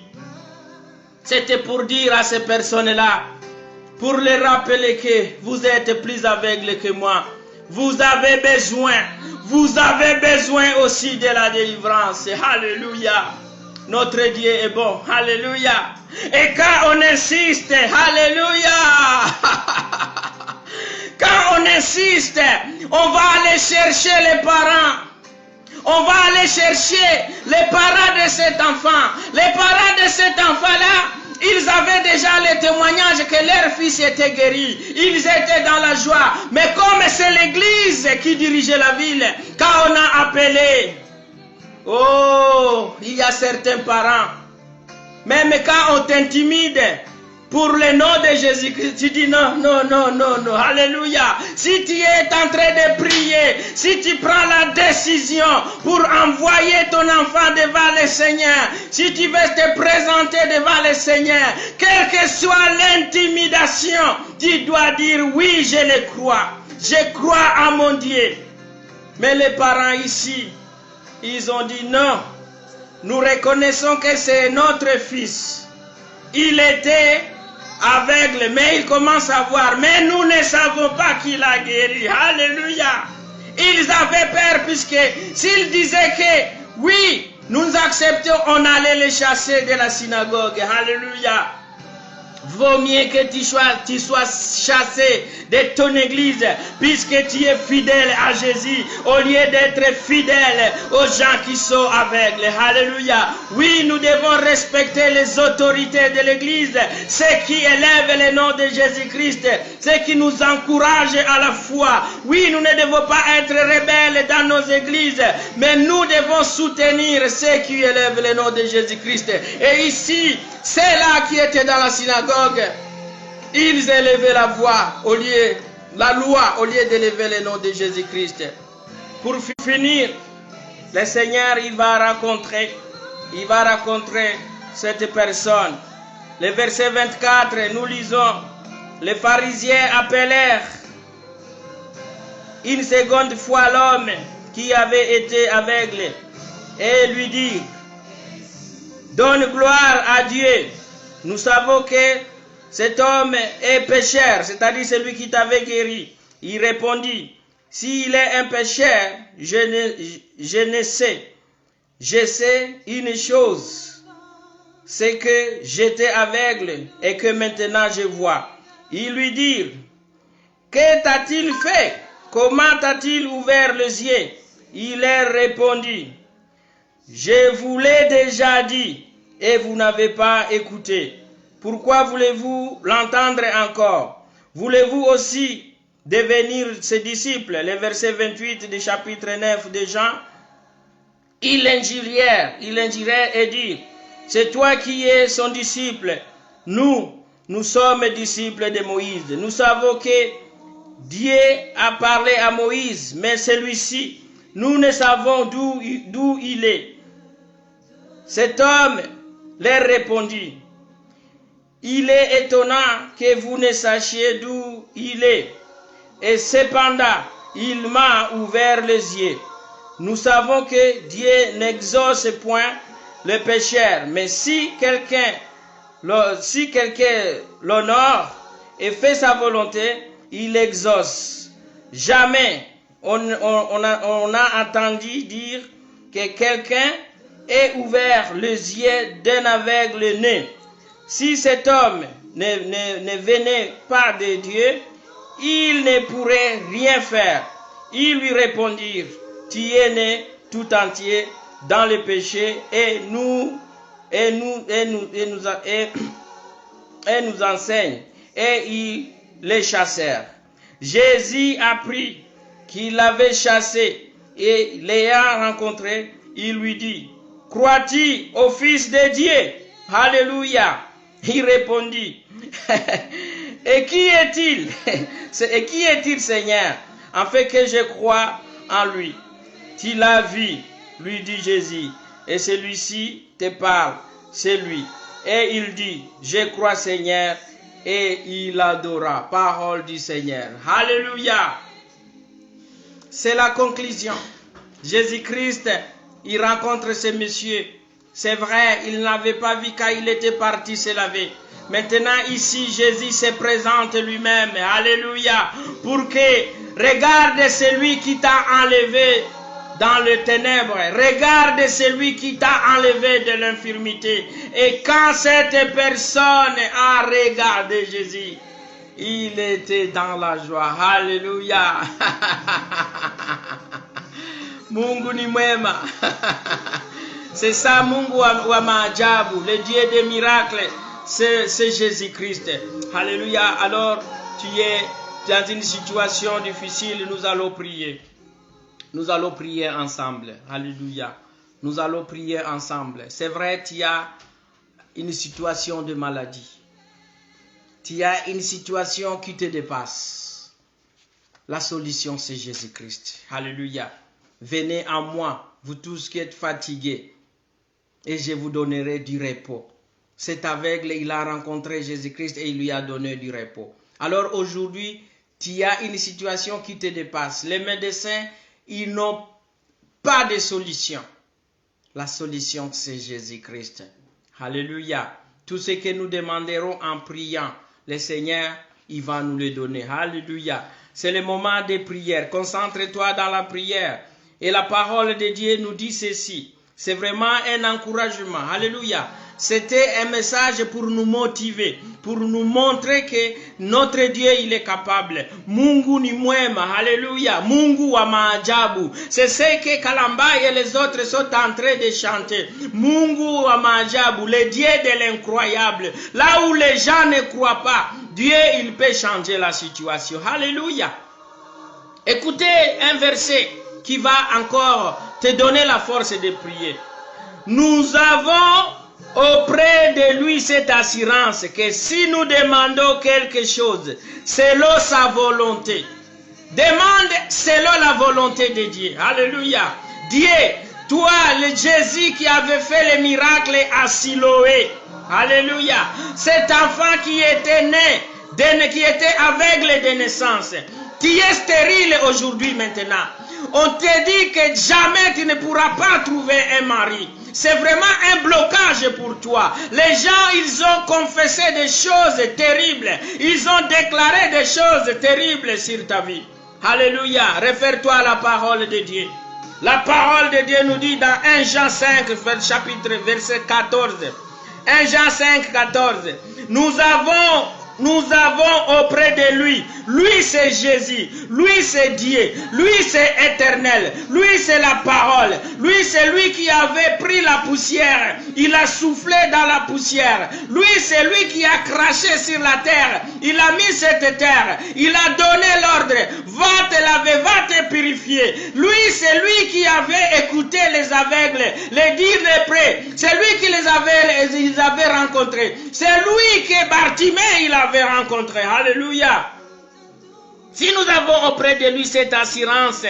C'était pour dire à ces personnes-là, pour les rappeler que vous êtes plus aveugles que moi. Vous avez besoin aussi de la délivrance. Alléluia. Notre Dieu est bon. Alléluia. Et quand on insiste, alléluia. Quand on insiste, on va aller chercher les parents. On va aller chercher les parents de cet enfant. Les parents de cet enfant-là, ils avaient déjà le témoignage que leur fils était guéri. Ils étaient dans la joie. Mais comme c'est l'église qui dirigeait la ville, quand on a appelé, oh, il y a certains parents, même quand on t'intimide, pour le nom de Jésus-Christ, tu dis non, non, non, non, non, alléluia. Si tu es en train de prier, si tu prends la décision pour envoyer ton enfant devant le Seigneur, si tu veux te présenter devant le Seigneur, quelle que soit l'intimidation, tu dois dire oui, je le crois. Je crois à mon Dieu. Mais les parents ici, ils ont dit non, nous reconnaissons que c'est notre fils. Il était aveugle, mais il commence à voir. Mais nous ne savons pas qu'il a guéri. Alléluia. Ils avaient peur puisque s'ils disaient que oui, nous acceptons, on allait les chasser de la synagogue. Alléluia. Vaut mieux que tu sois chassé de ton église puisque tu es fidèle à Jésus au lieu d'être fidèle aux gens qui sont aveugles. Alléluia. Oui, nous devons respecter les autorités de l'église, ceux qui élèvent le nom de Jésus-Christ, ceux qui nous encouragent à la foi. Oui, nous ne devons pas être rebelles dans nos églises, mais nous devons soutenir ceux qui élèvent le nom de Jésus-Christ. Et ici, ceux-là qui étaient dans la synagogue, ils élevaient la voix la loi au lieu d'élever le nom de Jésus-Christ. Pour finir, le Seigneur, il va rencontrer cette personne. Le verset 24, nous lisons, les pharisiens appelèrent une seconde fois l'homme qui avait été aveugle et lui dire, donne gloire à Dieu. Nous savons que cet homme est pécheur, c'est-à-dire celui qui t'avait guéri. Il répondit, s'il est un pécheur, je ne sais. Je sais une chose, c'est que j'étais aveugle et que maintenant je vois. Ils lui dirent, que t'a-t-il fait? Comment t'a-t-il ouvert les yeux? Il leur répondit, je vous l'ai déjà dit et vous n'avez pas écouté. Pourquoi voulez-vous l'entendre encore? Voulez-vous aussi devenir ses disciples? Le verset 28 du chapitre 9 de Jean. Il l'injurièrent et dit, c'est toi qui es son disciple. Nous sommes disciples de Moïse. Nous savons que Dieu a parlé à Moïse, mais celui-ci, nous ne savons d'où il est. Cet homme leur répondit, il est étonnant que vous ne sachiez d'où il est. Et cependant, il m'a ouvert les yeux. Nous savons que Dieu n'exauce point le pécheur, mais si quelqu'un l'honore et fait sa volonté, il exauce. Jamais on a entendu dire que quelqu'un ait ouvert les yeux d'un aveugle né. Si cet homme ne venait pas de Dieu, il ne pourrait rien faire. Ils lui répondirent, tu es né tout entier dans le péché et nous enseigne. Et ils les chassèrent. Jésus apprit qu'il l'avait chassé et l'ayant rencontré, il lui dit, crois-tu au Fils de Dieu? Alléluia. Il répondit, et qui est-il? Et qui est-il, Seigneur, afin que je croie en lui? Tu l'as vu, lui dit Jésus, et celui-ci te parle, c'est lui. Et il dit, je crois, Seigneur, et il adora. Parole du Seigneur. Alléluia. C'est la conclusion. Jésus-Christ, il rencontre ce monsieur. C'est vrai, il n'avait pas vu quand il était parti se laver. Maintenant, ici, Jésus se présente lui-même. Alléluia. Pour que, regarde celui qui t'a enlevé dans les ténèbres. Regarde celui qui t'a enlevé de l'infirmité. Et quand cette personne a regardé Jésus, il était dans la joie. Alléluia. Mungu ni mwema. C'est ça, Mungu wa maajabu, le Dieu des miracles, c'est Jésus-Christ. Alléluia. Alors, tu es dans une situation difficile, nous allons prier. Nous allons prier ensemble. Alléluia. Nous allons prier ensemble. C'est vrai, tu as une situation de maladie. Tu as une situation qui te dépasse. La solution, c'est Jésus-Christ. Alléluia. Venez à moi, vous tous qui êtes fatigués, et je vous donnerai du repos. Cet aveugle, il a rencontré Jésus-Christ et il lui a donné du repos. Alors aujourd'hui, tu as une situation qui te dépasse. Les médecins, ils n'ont pas de solution. La solution, c'est Jésus-Christ. Alléluia. Tout ce que nous demanderons en priant, le Seigneur, il va nous le donner. Alléluia. C'est le moment de prière. Concentre-toi dans la prière. Et la parole de Dieu nous dit ceci. C'est vraiment un encouragement. Alléluia. C'était un message pour nous motiver, pour nous montrer que notre Dieu, il est capable. Mungu ni mwema. Alléluia. Mungu wa maajabu. C'est ce que Kalamba et les autres sont en train de chanter. Mungu wa maajabu, le Dieu de l'incroyable. Là où les gens ne croient pas, Dieu, il peut changer la situation. Alléluia. Écoutez un verset qui va encore te donner la force de prier. Nous avons auprès de lui cette assurance que si nous demandons quelque chose selon sa volonté, demande selon la volonté de Dieu. Alléluia. Dieu, toi, le Jésus qui avait fait le miracle à Siloé. Alléluia. Cet enfant qui était né, qui était aveugle de naissance, qui est stérile aujourd'hui maintenant. On te dit que jamais tu ne pourras pas trouver un mari. C'est vraiment un blocage pour toi. Les gens, ils ont confessé des choses terribles. Ils ont déclaré des choses terribles sur ta vie. Alléluia. Réfère-toi à la parole de Dieu. La parole de Dieu nous dit dans 1 Jean 5, chapitre verset 14. 1 Jean 5, 14. Nous avons auprès de lui. Lui c'est Jésus. Lui c'est Dieu. Lui c'est éternel. Lui c'est la parole. Lui c'est lui qui avait pris la poussière. Il a soufflé dans la poussière. Lui c'est lui qui a craché sur la terre. Il a mis cette terre. Il a donné l'ordre. Va te laver, va te purifier. Lui c'est lui qui avait écouté les aveugles, les dix lépreux. C'est lui qui les avait rencontrés. C'est lui que Bartimée il avait rencontré. Alléluia. Si nous avons auprès de lui cette assurance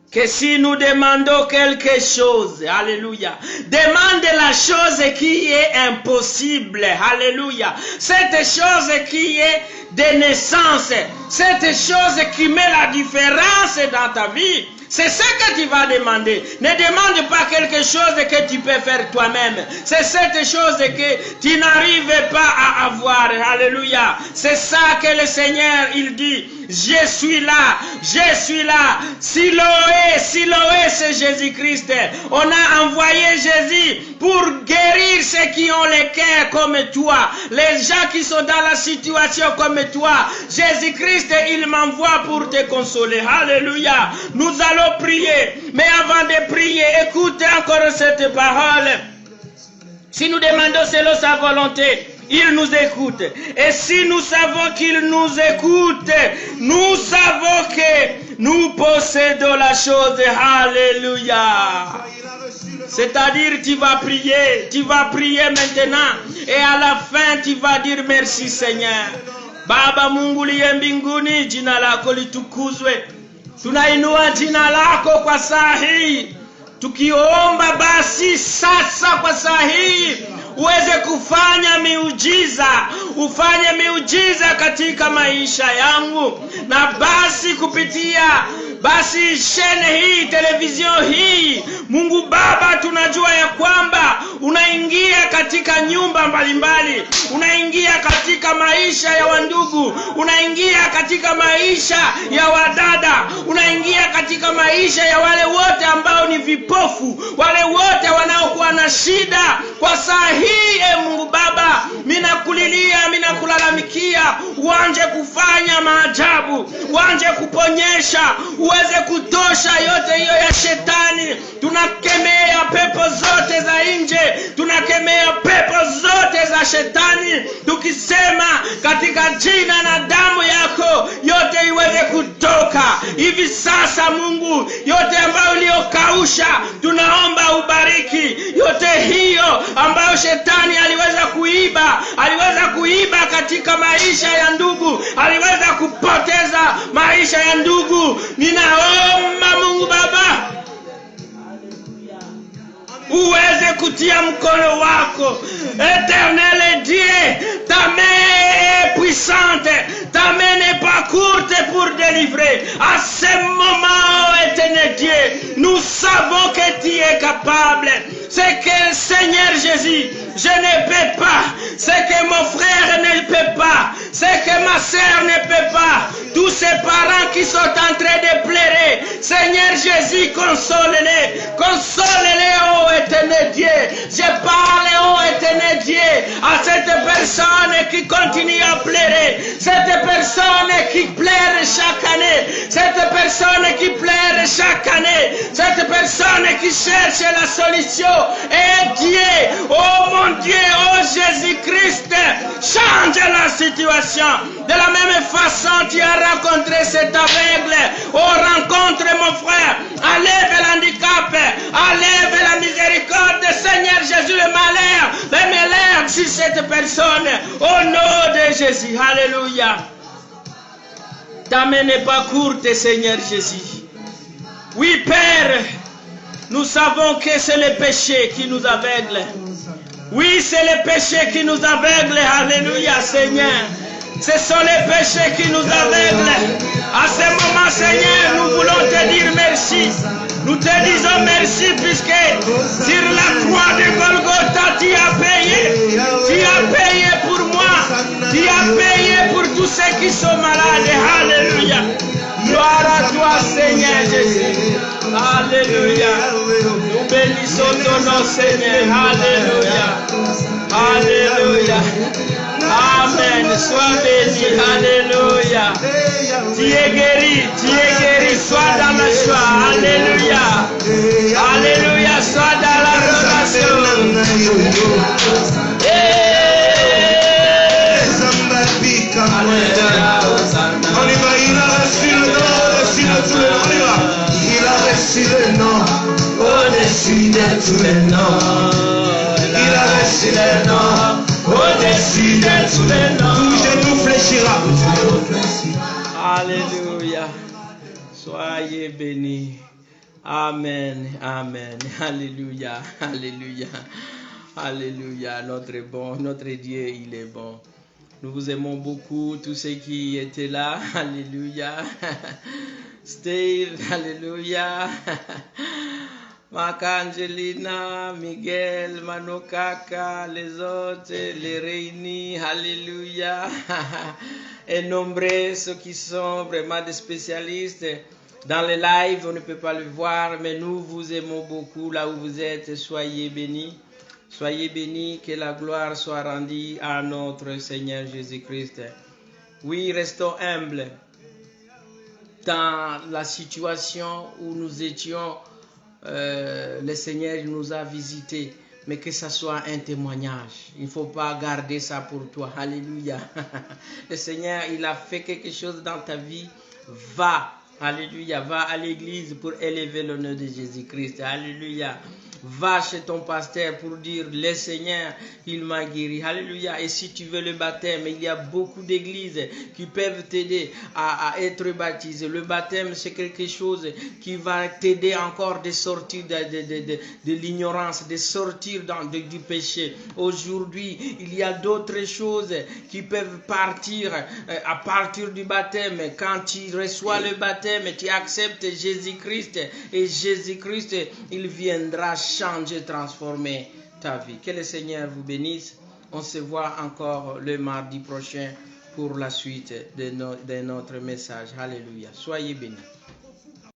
que si nous demandons quelque chose, alléluia, demande la chose qui est impossible, alléluia, cette chose qui est de naissance, cette chose qui met la différence dans ta vie. C'est ça que tu vas demander. Ne demande pas quelque chose que tu peux faire toi-même. C'est cette chose que tu n'arrives pas à avoir. Alléluia. C'est ça que le Seigneur, il dit. Je suis là. Je suis là. Siloé, c'est Jésus-Christ. On a envoyé Jésus pour guérir ceux qui ont les cœurs comme toi. Les gens qui sont dans la situation comme toi. Jésus-Christ, il m'envoie pour te consoler. Alléluia. Nous allons prier. Mais avant de prier, écoute encore cette parole. Si nous demandons selon sa volonté, il nous écoute. Et si nous savons qu'il nous écoute, nous savons que nous possédons la chose. Alléluia. C'est-à-dire, tu vas prier maintenant. Et à la fin, tu vas dire merci Seigneur. Baba Mungu liye mbinguni, jina lako litukuzwe. Tunainua jina lako kwa saa hii. Tukiomba basi sasa kwa saa hii uweze kufanya miujiza, ufanye miujiza katika maisha yangu. Na basi kupitia basi shene hii, televizion hii, Mungu Baba, tunajua ya kwamba unaingia katika nyumba mbalimbali, unaingia katika maisha ya wandugu, unaingia katika maisha ya wadada, unaingia katika maisha ya wale wote ambao ni vipofu, wale wote wanaokuwa na shida kwa saa hii. Mungu Baba, minakulilia, minakulalamikia, uanje kufanya maajabu, uanje kuponyesha, uweze kutosha yote hiyo ya shetani. Tunakemea pepo zote za nje, tunakemea pepo zote za shetani, tukisema katika jina na damu yako yote iweze kutoka hivi sasa. Mungu, yote ambayo uliokausha tunaomba ubariki. Yote hiyo ambayo shetani aliweza kuiba katika maisha ya ndugu, aliweza kupoteza maisha ya ndugu, ninaomba Mungu Baba uweze kutia mkono wako. Éternel Dieu, ta main est puissante, ta main n'est pas courte pour délivrer. À ce moment, Éternel Dieu, nous savons que tu es capable. C'est que Seigneur Jésus, je ne peux pas. C'est que mon frère ne peut pas. C'est que ma sœur ne peut pas. Tous ces parents qui sont en train de pleurer, Seigneur Jésus, console-les. Console-les, oh Éternel Dieu. Je parle, oh Éternel Dieu, à cette personne qui continue à pleurer. Cette personne qui pleure chaque année. Cette personne qui pleure chaque année. Cette personne qui cherche la solution. Et Dieu, oh mon Dieu, oh Jésus-Christ, change la situation. De la même façon, tu as rencontré cet aveugle. Oh, rencontre mon frère. Enlève l'handicap. Enlève la miséricorde. Seigneur Jésus, le malheur sur cette personne. Au nom de Jésus. Alléluia. Ta main n'est pas courte, Seigneur Jésus. Oui, Père, nous savons que c'est le péché qui nous aveugle. Oui, c'est le péché qui nous aveugle. Alléluia, Seigneur. Ce sont les péchés qui nous aveuglent. À ce moment, Seigneur, nous voulons te dire merci. Nous te disons merci puisque sur la croix de Golgotha, tu as payé. Tu as payé pour moi. Tu as payé pour tous ceux qui sont malades. Alléluia. Gloire à toi, Seigneur Jésus. Alléluia. Nous bénissons ton nom, Seigneur. Alléluia. Alléluia. Amen. Sois béni. Alléluia. Tu es guéri. Tu es guéri. Sois dans la joie. Alléluia. Alléluia. Sois dans la relation. On y va, il a reçu le nom, il a reçu le nom, au-dessus de tous les noms. Il a reçu le nom, au-dessus de tous les noms. Tout genou fléchira. Alléluia. Soyez bénis. Amen. Amen. Alléluia. Alléluia. Alléluia. Notre Dieu, il est bon. Nous vous aimons beaucoup, tous ceux qui étaient là. Alléluia. Steve, alléluia. Maka Angelina, Miguel, Manokaka, les autres, les réunis. Alléluia. Et nombreux ceux qui sont vraiment des spécialistes. Dans les lives, on ne peut pas le voir, mais nous vous aimons beaucoup là où vous êtes. Soyez bénis. Soyez bénis, que la gloire soit rendue à notre Seigneur Jésus-Christ. Oui, restons humbles. Dans la situation où nous étions, le Seigneur nous a visités, mais que ça soit un témoignage. Il ne faut pas garder ça pour toi. Alléluia. Le Seigneur, il a fait quelque chose dans ta vie. Va. Alléluia. Va à l'église pour élever le nom de Jésus-Christ. Alléluia. Va chez ton pasteur pour dire, le Seigneur, il m'a guéri. Alléluia. Et si tu veux le baptême, il y a beaucoup d'églises qui peuvent t'aider à être baptisé. Le baptême, c'est quelque chose qui va t'aider encore de sortir de l'ignorance, de sortir du péché. Aujourd'hui, il y a d'autres choses qui peuvent partir à partir du baptême. Quand tu reçois le baptême, tu acceptes Jésus-Christ. Et Jésus-Christ, il viendra changer, transformer ta vie. Que le Seigneur vous bénisse. On se voit encore le mardi prochain pour la suite de notre message. Alléluia. Soyez bénis.